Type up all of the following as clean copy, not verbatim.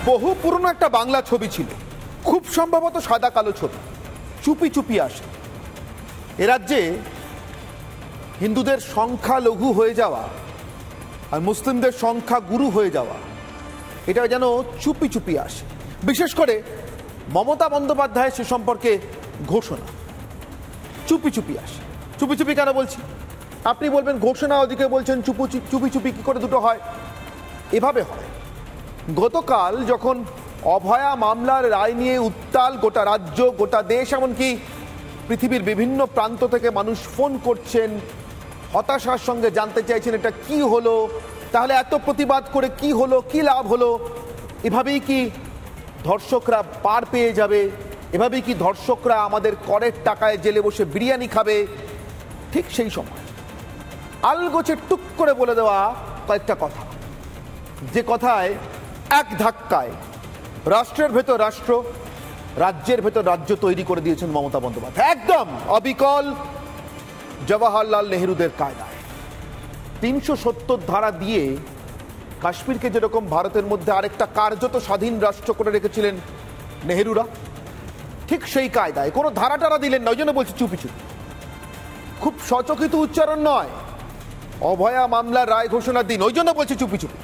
বহু পুরনো একটা বাংলা ছবি ছিল, খুব সম্ভবত সাদা কালো ছবি, চুপি চুপি আসে। এ রাজ্যে হিন্দুদের সংখ্যা লঘু হয়ে যাওয়া আর মুসলিমদের সংখ্যা গুরু হয়ে যাওয়া, এটা যেন চুপি চুপি আসে। বিশেষ করে মমতা বন্দ্যোপাধ্যায়ের সে সম্পর্কে ঘোষণা চুপি চুপি আসে। চুপি চুপি কেন বলছি? আপনি বলবেন ঘোষণা, ওদিকে বলছেন চুপি চুপি কি করে দুটো হয়? এভাবে হয়। গতকাল যখন অভয়া মামলার রায় নিয়ে উত্তাল গোটা রাজ্য, গোটা দেশ, এমনকি পৃথিবীর বিভিন্ন প্রান্ত থেকে মানুষ ফোন করছেন, হতাশার সঙ্গে জানতে চাইছেন এটা কি হলো, তাহলে এত প্রতিবাদ করে কি হলো, কি লাভ হলো, এভাবেই কি ধর্ষকরা পার পেয়ে যাবে, এভাবেই কি ধর্ষকরা আমাদের করের টাকায় জেলে বসে বিরিয়ানি খাবে? ঠিক সেই সময় আলগোছে টুক করে বলে দেওয়া কয়েকটা কথা, যে কথায় এক ধাক্কায় রাষ্ট্রের ভেতর রাষ্ট্র, রাজ্যের ভেতর রাজ্য তৈরি করে দিয়েছেন মমতা বন্দ্যোপাধ্যায়, একদম অবিকল জওয়াহরলাল নেহরুদের কায়দায়। ৩৭০ ধারা দিয়ে কাশ্মীরকে যেরকম ভারতের মধ্যে আরেকটা কার্যত স্বাধীন রাষ্ট্র করে রেখেছিলেন নেহরুরা, ঠিক সেই কায়দায় কোনো ধারা টারা দিলেন না। ওই জন্য বলছি চুপি চুপি, খুব সচকিত উচ্চারণ নয়। অভয়া মামলার রায় ঘোষণার দিন, ওই জন্য বলছি চুপি চুপি।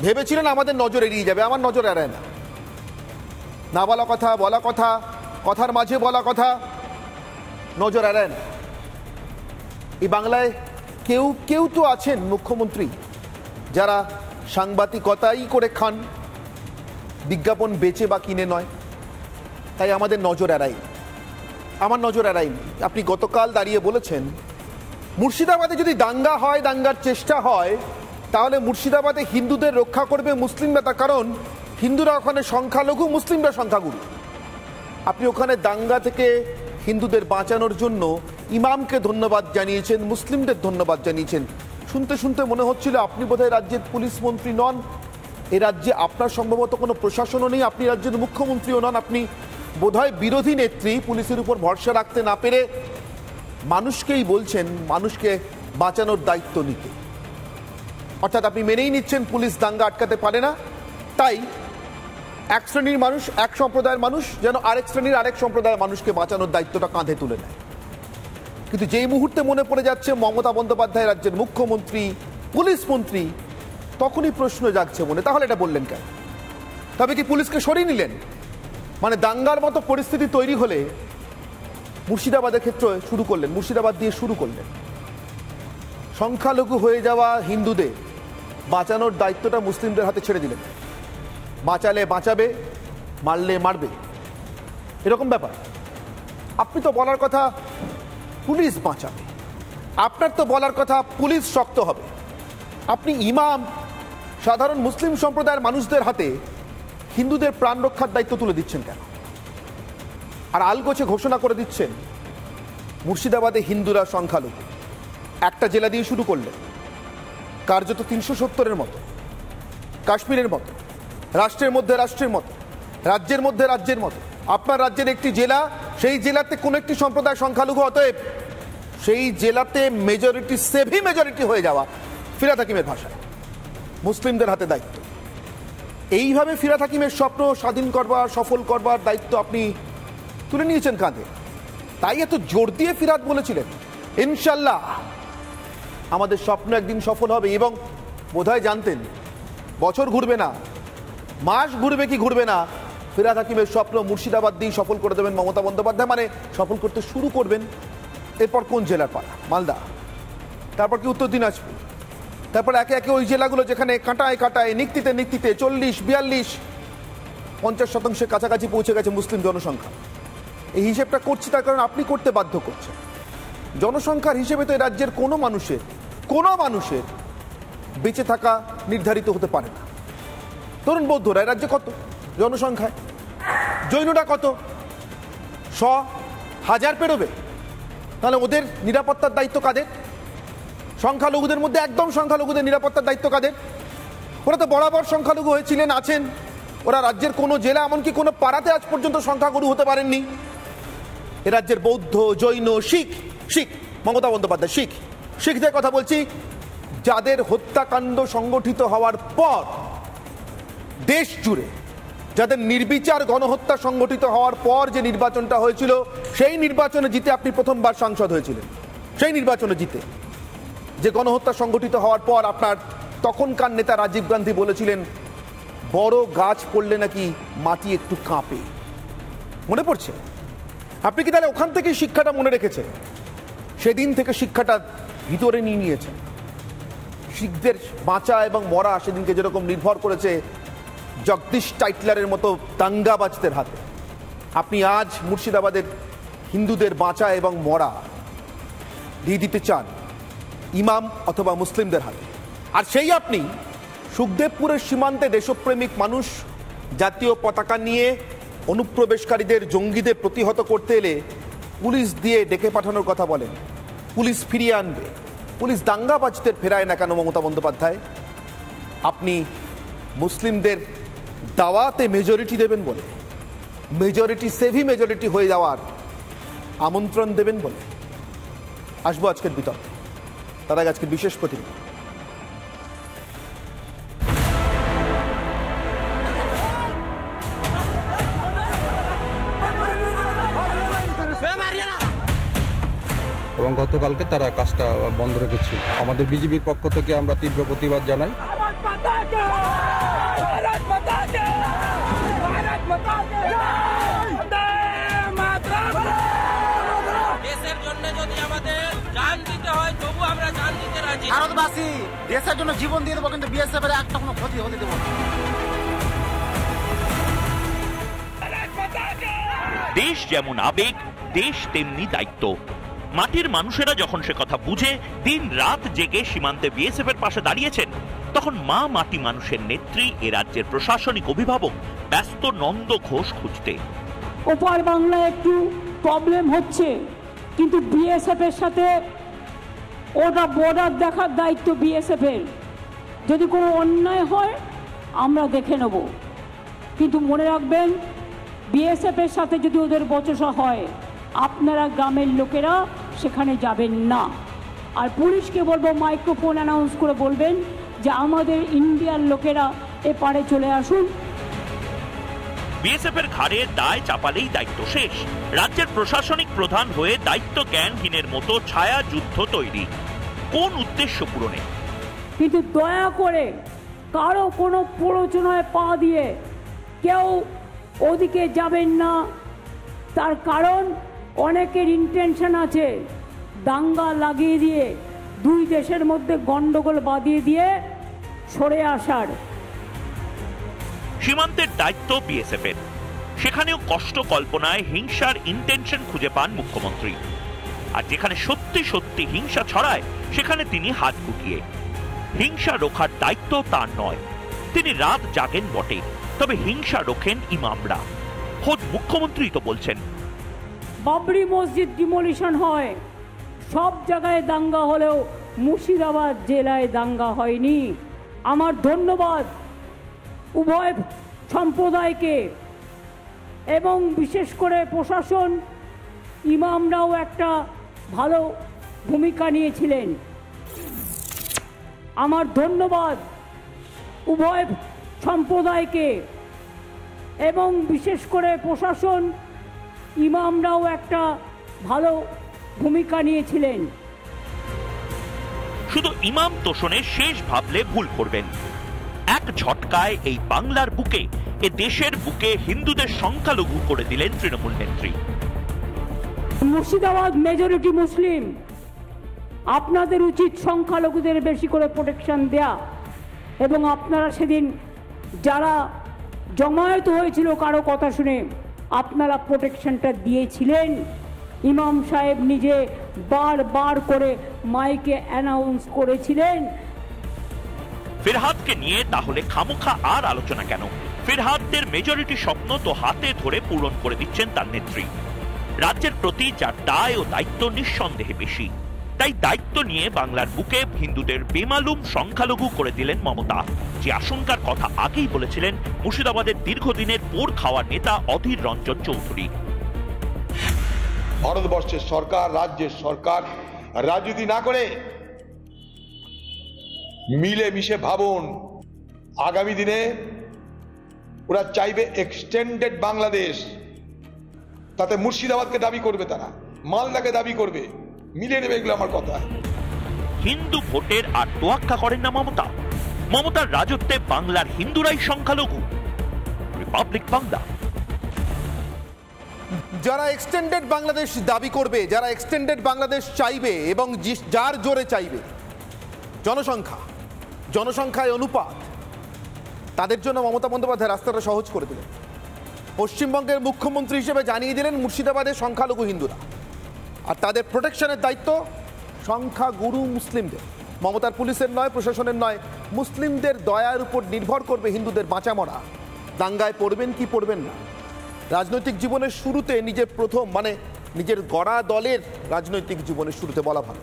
ভেবেছিলেন আমাদের নজর এড়িয়ে যাবে, আমার নজর এড়ায় না। না বলা কথা, বলা কথা, কথার মাঝে বলা কথা, নজর এড়ায় না। এই বাংলায় কেউ কেউ তো আছেন মুখ্যমন্ত্রী যারা সাংবাদিকতাই করে খান, বিজ্ঞাপন বেচে বা কিনে নয়, তাই আমাদের নজর এড়াই, আমার নজর এড়ায়নি। আপনি গতকাল দাঁড়িয়ে বলেছেন মুর্শিদাবাদে যদি দাঙ্গা হয়, দাঙ্গার চেষ্টা হয়, তাহলে মুর্শিদাবাদে হিন্দুদের রক্ষা করবে মুসলিমরা, তার কারণ হিন্দুরা ওখানে সংখ্যালঘু, মুসলিমরা সংখ্যাগুরু। আপনি ওখানে দাঙ্গা থেকে হিন্দুদের বাঁচানোর জন্য ইমামকে ধন্যবাদ জানিয়েছেন, মুসলিমদের ধন্যবাদ জানিয়েছেন। শুনতে শুনতে মনে হচ্ছিল আপনি বোধহয় রাজ্যের পুলিশ মন্ত্রী নন, এ রাজ্যে আপনার সম্ভবত কোনো প্রশাসনও নেই, আপনি রাজ্যের মুখ্যমন্ত্রীও নন, আপনি বোধহয় বিরোধী নেত্রী। পুলিশের উপর ভরসা রাখতে না পেরে মানুষকেই বলছেন মানুষকে বাঁচানোর দায়িত্ব নিতে। অর্থাৎ আপনি মেনেই নিচ্ছেন পুলিশ দাঙ্গা আটকাতে পারে না, তাই এক শ্রেণীর মানুষ, এক সম্প্রদায়ের মানুষ যেন আরেক শ্রেণীর আরেক সম্প্রদায়ের মানুষকে বাঁচানোর দায়িত্বটা কাঁধে তুলে নেয়। কিন্তু যেই মুহূর্তে মনে পড়ে যাচ্ছে মমতা বন্দ্যোপাধ্যায় রাজ্যের মুখ্যমন্ত্রী, পুলিশ মন্ত্রী, তখনই প্রশ্ন জাগছে মনে, তাহলে এটা বললেন কেন? তবে কি পুলিশকে সরিয়ে নিলেন? মানে দাঙ্গার মতো পরিস্থিতি তৈরি হলে মুর্শিদাবাদের ক্ষেত্রে শুরু করলেন, মুর্শিদাবাদ দিয়ে শুরু করলেন। সংখ্যালঘু হয়ে যাওয়া হিন্দুদের বাঁচানোর দায়িত্বটা মুসলিমদের হাতে ছেড়ে দিলেন। বাঁচালে বাঁচাবে, মারলে মারবে, এরকম ব্যাপার। আপনি তো বলার কথা পুলিশ বাঁচাবে, আপনার তো বলার কথা পুলিশ শক্ত হবে। আপনি ইমাম, সাধারণ মুসলিম সম্প্রদায়ের মানুষদের হাতে হিন্দুদের প্রাণ রক্ষার দায়িত্ব তুলে দিচ্ছেন কেন? আর আলগোছে ঘোষণা করে দিচ্ছেন মুর্শিদাবাদে হিন্দুরা সংখ্যালঘু। একটা জেলা দিয়ে শুরু করলেন, কার্যত ৩৭০-এর মতো, কাশ্মীরের মতো, রাষ্ট্রের মধ্যে রাষ্ট্রের মতো, রাজ্যের মধ্যে রাজ্যের মতো। আপনার রাজ্যের একটি জেলা, সেই জেলাতে কোনো একটি সম্প্রদায় সংখ্যালঘু, অতএব সেই জেলাতে মেজরিটি, সেভি মেজরিটি হয়ে যাওয়া, ফিরহাদ হাকিমের ভাষায় মুসলিমদের হাতে দায়িত্ব। এইভাবে ফিরহাদ হাকিমের স্বপ্ন স্বাধীন করবার, সফল করবার দায়িত্ব আপনি তুলে নিয়েছেন কাঁধে। তাই এত জোর দিয়ে ফিরহাদ বলেছিলেন ইনশাল্লাহ আমাদের স্বপ্ন একদিন সফল হবে। এবং বোধহয় জানতেন বছর ঘুরবে না, মাস ঘুরবে কি ঘুরবে না, ফিরহাদ হাকিমের স্বপ্ন মুর্শিদাবাদ দিয়ে সফল করে দেবেন মমতা বন্দ্যোপাধ্যায়। মানে সফল করতে শুরু করবেন। এরপর কোন জেলার পালা? মালদা, তারপর কি উত্তর দিনাজপুর, তারপর একে একে ওই জেলাগুলো যেখানে কাঁটায় কাঁটায়, নিক্তিতে নিক্তিতে 40, 42, 50% কাছাকাছি পৌঁছে গেছে মুসলিম জনসংখ্যা। এই হিসেবটা করছি তার কারণ আপনি করতে বাধ্য করছেন। জনসংখ্যার হিসেবে তো এই রাজ্যের কোনো মানুষের বেঁচে থাকা নির্ধারিত হতে পারে না। ধরুন বৌদ্ধরা এই রাজ্যে কত জনসংখ্যায়, জৈনরা কত, 100,000 পেরোবে, তাহলে ওদের নিরাপত্তার দায়িত্ব কাদের? সংখ্যালঘুদের মধ্যে একদম সংখ্যালঘুদের নিরাপত্তার দায়িত্ব কাদের? ওরা তো বরাবর সংখ্যালঘু হয়েছিলেন, আছেন। ওরা রাজ্যের কোনো জেলা, এমনকি কোনো পাড়াতে আজ পর্যন্ত সংখ্যাগুরু হতে পারেননি। এ রাজ্যের বৌদ্ধ, জৈন, শিখ, মমতা বন্দ্যোপাধ্যায় শিখদের কথা বলছি, যাদের হত্যাকাণ্ড সংগঠিত হওয়ার পর দেশ জুড়ে যাদের নির্বিচার গণহত্যা সংগঠিত হওয়ার পর যে নির্বাচনটা হয়েছিল, সেই নির্বাচনে জিতে আপনি প্রথমবার সাংসদ হয়েছিলেন। সেই নির্বাচনে জিতে যে গণহত্যা সংগঠিত হওয়ার পর আপনার তখনকার নেতা রাজীব গান্ধী বলেছিলেন বড় গাছ পড়লে নাকি মাটি একটু কাঁপে। মনে পড়ছে? আপনি কি তাহলে ওখান থেকে শিক্ষাটা মনে রেখেছেন? সেদিন থেকে শিক্ষাটা ভিতরে নিয়ে নিয়েছেন। শিখদের বাঁচা এবং মরা সেদিনকে যেরকম নির্ভর করেছে জগদীশ টাইটলারের মতো দাঙ্গাবাজদের হাতে, আপনি আজ মুর্শিদাবাদের হিন্দুদের বাঁচা এবং মরা দিয়ে দিতে চান ইমাম অথবা মুসলিমদের হাতে। আর সেই আপনি সুখদেবপুরের সীমান্তে দেশপ্রেমিক মানুষ জাতীয় পতাকা নিয়ে অনুপ্রবেশকারীদের, জঙ্গিদের প্রতিহত করতে এলে পুলিশ দিয়ে ডেকে পাঠানোর কথা বলেন। পুলিশ ফিরিয়ে আনবে, পুলিশ দাঙ্গাবাজদের ফেরায় না কেন মমতা বন্দ্যোপাধ্যায়? আপনি মুসলিমদের দাওয়াতে মেজরিটি দেবেন বলে, মেজরিটি সেভি মেজরিটি হয়ে যাওয়ার আমন্ত্রণ দেবেন বলে। আসবো আজকের বিতর্কে, তার আগে আজকের বিশেষ প্রতিনিধি। এবং গতকালকে তারা কাজটা বন্ধ রেখেছিল। আমাদের বিজেপির পক্ষ থেকে আমরা তীব্র প্রতিবাদ জানাই। দেশের জন্য যদি আমাদের জান দিতে হয় তবু আমরা জান দিতে রাজি। ভারতবাসী দেশের জন্য জীবন দিয়ে দেবো, কিন্তু বিএসএফ এর একটা কোনো ক্ষতি হতে দেবো না। দেশ যেমন আবেগ, দেশ তেমনি দায়িত্ব। মাটির মানুষেরা যখন সে কথা বুঝে দিন রাত জেগে সীমান্তে বিএসএফ এর পাশে দাঁড়িয়েছেন, তখন মা মাটি মানুষের নেত্রী এ রাজ্যের প্রশাসনিক অভিভাবক ব্যস্ত নন্দ ঘোষ খুঁজতে। ওপার বাংলায় একটু প্রবলেম হচ্ছে, কিন্তু বিএসএফ এর সাথে ওটা বর্ডার দেখার দায়িত্ব বিএসএফ এর। যদি কোনো অন্যায় হয় আমরা দেখে নেব, কিন্তু মনে রাখবেন বিএসএফ এর সাথে যদি ওদের বচসা হয় আপনারা গ্রামের লোকেরা সেখানে যাবেন না। আর পুলিশকে বলবো মাইক্রোফোন অ্যানাউন্স করে বলবেন যে আমাদের ইন্ডিয়ার লোকেরা এপারে চলে আসুন। বিএসএফ এর ঘাড়ে দায় চাপালেই দায়িত্ব শেষ। রাজ্যের প্রশাসনিক প্রধান হয়ে দায়িত্ব জ্ঞানহীনের মতো ছায়া যুদ্ধ তৈরি, কোন উদ্দেশ্য পূরণে? কিন্তু দয়া করে কারো কোনো প্ররোচনায় পা দিয়ে কেউ ওদিকে যাবেন না। তার কারণ অনেকের ইন্টেনশন আছে দাঙ্গা লাগিয়ে দিয়ে দুই দেশের মধ্যে গন্ডগোল বাঁধিয়ে দিয়ে সরে আসার। সীমান্তের দায়িত্ব বিএসএফ এর, সেখানেও কষ্ট কল্পনায় হিংসার ইন্টেনশন খুঁজে পান মুখ্যমন্ত্রী। আর যেখানে সত্যি সত্যি হিংসা ছড়ায় সেখানে তিনি হাত গুটিয়ে। হিংসা রোখার দায়িত্ব তার নয়, তিনি রাত জাগেন বটে, তবে হিংসা রোখেন ইমামরা। খোদ মুখ্যমন্ত্রী তো বলছেন বাবরি মসজিদ ডিমোলিশন হয়, সব জায়গায় দাঙ্গা হলেও মুর্শিদাবাদ জেলায় দাঙ্গা হয়নি। আমার ধন্যবাদ উভয় সম্প্রদায়কে এবং বিশেষ করে প্রশাসন, ইমামরাও একটা ভালো ভূমিকা নিয়েছিলেন। আমার ধন্যবাদ উভয় সম্প্রদায়কে এবং বিশেষ করে প্রশাসন, ইমামরাও একটা ভালো ভূমিকা নিয়েছিলেন। শুধু ইমাম তোষণের শেষ ভাবলে ভুল করবেন। এক ঝটকায় এই বাংলার বুকে, এ দেশের বুকে হিন্দুদের সংখ্যালঘু করে দিলেন তৃণমূল নেত্রী। মুর্শিদাবাদ মেজরিটি মুসলিম, আপনাদের উচিত সংখ্যালঘুদের বেশি করে প্রোটেকশন দেয়া। এবং আপনারা সেদিন যারা জমায়েত হয়েছিল কারো কথা শুনে আপনারা প্রোটেকশনটা দিয়েছিলেন। ইমাম সাহেব নিজে বারবার করে মাইকে অ্যানাউন্স করেছিলেন। ফিরহাদকে নিয়ে তাহলে খামোখা আর আলোচনা কেন? ফিরহাদদের মেজরিটি স্বপ্ন তো হাতে ধরে পূরণ করে দিচ্ছেন তার নেত্রী। রাজ্যের প্রতি যার দায় ও দায়িত্ব নিঃসন্দেহে বেশি, তাই দায়িত্ব নিয়ে বাংলার বুকে হিন্দুদের বেমালুম সংখ্যালঘু করে দিলেন মমতা, যে আশঙ্কার কথা আগেই বলেছিলেন মুর্শিদাবাদের দীর্ঘদিনের পোড় খাওয়া নেতা অধীর রঞ্জন চৌধুরী। ভারতবর্ষের সরকার, রাজ্যের সরকার রাজনীতি না করে মিলে মিশে ভাবুন আগামী দিনে ওরা চাইবে এক্সটেন্ডেড বাংলাদেশ। তাতে মুর্শিদাবাদকে দাবি করবে, তারা মালদাকে দাবি করবে, মিলিয়ে নেবে, এগুলো আমার কথা। হিন্দু ভোটের আর তোয়াক্কা করেন না মমতা। মমতার রাজত্বে বাংলার হিন্দুরাই সংখ্যালঘু। রিপাবলিক বাংলা। যারা এক্সটেন্ডেড বাংলাদেশ দাবি করবে, যারা এক্সটেন্ডেড বাংলাদেশ চাইবে এবং যার জোরে চাইবে, জনসংখ্যায় অনুপাত, তাদের জন্য মমতা বন্দ্যোপাধ্যায় রাস্তাটা সহজ করে দিলেন। পশ্চিমবঙ্গের মুখ্যমন্ত্রী হিসেবে জানিয়ে দিলেন মুর্শিদাবাদের সংখ্যালঘু হিন্দুরা, আর তাদের প্রোটেকশনের দায়িত্ব সংখ্যাগুরু মুসলিমদের। মমতার পুলিশের নয়, প্রশাসনের নয়, মুসলিমদের দয়ার উপর নির্ভর করবে হিন্দুদের বাঁচা মরা। দাঙ্গায় পড়বেন কি পড়বেন না। রাজনৈতিক জীবনের শুরুতে নিজের প্রথম নিজের গড়া দলের রাজনৈতিক জীবনের শুরুতে বলা ভালো,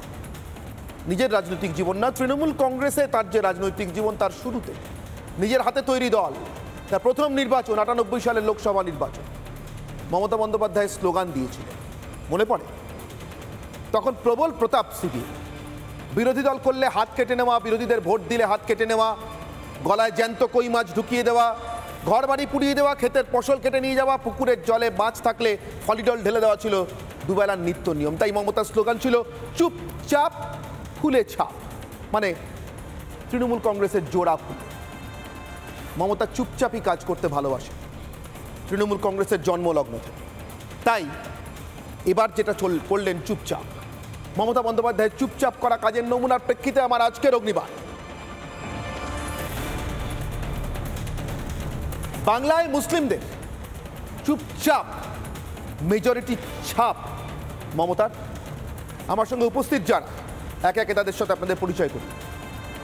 নিজের রাজনৈতিক জীবন না, তৃণমূল কংগ্রেসে তার যে রাজনৈতিক জীবন তার শুরুতে নিজের হাতে তৈরি দল, তার প্রথম নির্বাচন 98 সালের লোকসভা নির্বাচন, মমতা বন্দ্যোপাধ্যায় স্লোগান দিয়েছিলেন, মনে পড়ে? তখন প্রবল প্রতাপ সিবি, বিরোধী দল করলে হাত কেটে নেওয়া, বিরোধীদের ভোট দিলে হাত কেটে নেওয়া, গলায় জ্যান্ত কই মাছ ঢুকিয়ে দেওয়া, ঘর বাড়ি পুড়িয়ে দেওয়া, ক্ষেতের ফসল কেটে নিয়ে যাওয়া, পুকুরের জলে মাছ থাকলে ফলিডল ঢেলে দেওয়া ছিল দুবেলার নিত্য নিয়ম। তাই মমতার স্লোগান ছিল চুপচাপ ফুলে ছাপ, তৃণমূল কংগ্রেসের জোড়া ফুল। মমতা চুপচাপই কাজ করতে ভালোবাসে তৃণমূল কংগ্রেসের জন্মলগ্ন থেকে। তাই এবার যেটা করলেন চুপচাপ, মমতা বন্দ্যোপাধ্যায়ের চুপচাপ করা কাজের নমুনার প্রেক্ষিতে আমার আজকের অগ্নিবাণ। বাংলায় মুসলিমদের চুপচাপ মেজরিটি ছাপ মমতার। আমার সঙ্গে উপস্থিত যারা, একে একে তাদের সাথে আপনাদের পরিচয় করি।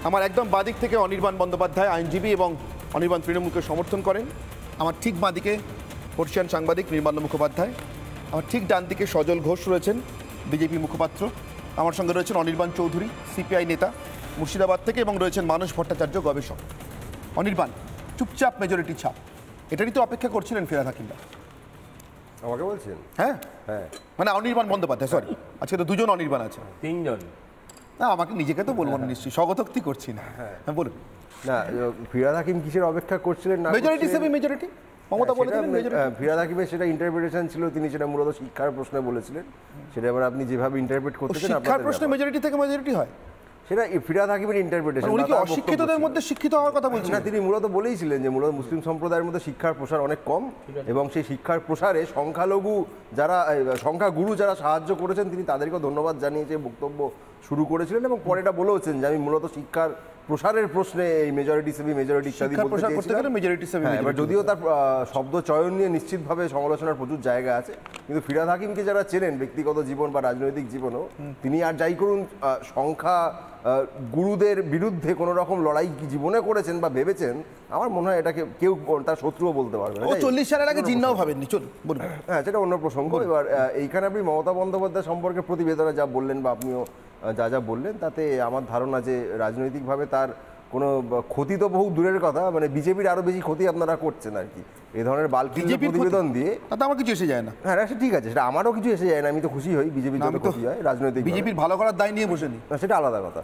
আমার একদম বাদিক থেকে অনির্বাণ বন্দ্যোপাধ্যায়, আইনজীবী এবং অনির্বাণ তৃণমূলকে সমর্থন করেন। আমার ঠিক বাঁদিকে বর্ষিয়ান সাংবাদিক নির্মল মুখোপাধ্যায়। আমার ঠিক ডান দিকে সজল ঘোষ রয়েছেন, বিজেপি মুখপাত্র। আমার সঙ্গে রয়েছেন অনির্বাণ চৌধুরী, সিপিআই নেতা মুর্শিদাবাদ থেকে, এবং রয়েছেন মানস ভট্টাচার্য, গবেষক। অনির্বাণ, চুপচাপ মেজরিটি ছাপ, এটারই তো অপেক্ষা করছিলেন ফিরহাদ হাকিমরা? আমাকে বলছেন? হ্যাঁ, হ্যাঁ, অনির্বাণ বন্দ্যোপাধ্যায়, সরি, আজকে তো দুজন অনির্বাণ আছে। তিনজন। না, আমাকে নিজেকে তো বলবো না নিশ্চয়ই, স্বগতোক্তি করছি না। হ্যাঁ, বলুন না, ফিরহাদ হাকিম কিসের অপেক্ষা করছিলেন? না, মেজরিটি সেমি মেজরিটি মমতা বলেছিলেন মেজরিটি। ফিরহাদ হাকিমের সেটা ইন্টারপ্রিটেশন ছিল, তিনি সেটা মূলত শিক্ষার প্রশ্নে বলেছিলেন। সেটা এবার আপনি যেভাবে ইন্টারপ্রেট করতেছেন, শিক্ষার প্রশ্নে মেজরিটি থেকে মেজরিটি হয়, সেটা ফিরহাদ হাকিমের ইন্টারপ্রিটেশন। উনি কি অশিক্ষিতদের মধ্যে শিক্ষিত হওয়ার কথা বলছেন? না, তিনি মূলত বলেইছিলেন যে মূলত মুসলিম সম্প্রদায়ের মধ্যে শিক্ষার প্রসার অনেক কম, এবং সেই শিক্ষার প্রসারে সংখ্যাগুরু যারা সাহায্য করেছেন তিনি তাদেরকেও ধন্যবাদ জানিয়ে যে বক্তব্য শুরু করেছিলেন, এবং পরে এটা বলেওছেন যে আমি মূলত শিক্ষার প্রসারের প্রশ্নে এই মেজরিটি সেমি মেজরিটি ইত্যাদি বলতে চেয়েছিলাম। এবার যদিও তার শব্দ চয়ন নিয়ে নিশ্চিতভাবে সমালোচনার প্রচুর জায়গা আছে, কিন্তু ফিরহাদ হাকিমকে যারা চেনেন ব্যক্তিগত জীবন বা রাজনৈতিক জীবনও, তিনি আর যাই করুন সংখ্যা গুরুদের বিরুদ্ধে কোনো রকম লড়াই কি জীবনে করেছেন বা ভেবেছেন, আমার মনে হয় এটাকে কেউ তার শত্রুও বলতে পারবে না। 40 সালের আগে জিন্নাও ভাবেননি, চলুন বলুন। হ্যাঁ, সেটা অন্য প্রসঙ্গ। এবার এইখানে আপনি মমতা বন্দ্যোপাধ্যায় সম্পর্কে প্রতিবেদনে যা বললেন বা আপনিও যা বললেন, তাতে আমার ধারণা যে রাজনৈতিকভাবে তার কোনো ক্ষতি তো বহু দূরের কথা, বিজেপির আরো বেশি ক্ষতি আপনারা করছেন আর কি এই ধরনের বালকিল্লা প্রতিবেদন দিয়ে। তাতে আমার কিছু এসে যায় না। হ্যাঁ, ঠিক আছে, সেটা আমারও কিছু এসে যায় না, আমি তো খুশি হই বিজেপির যত ক্ষতি হয় রাজনৈতিক। বিজেপির ভালো করার দায় নিয়ে বসে নি, সেটা আলাদা কথা।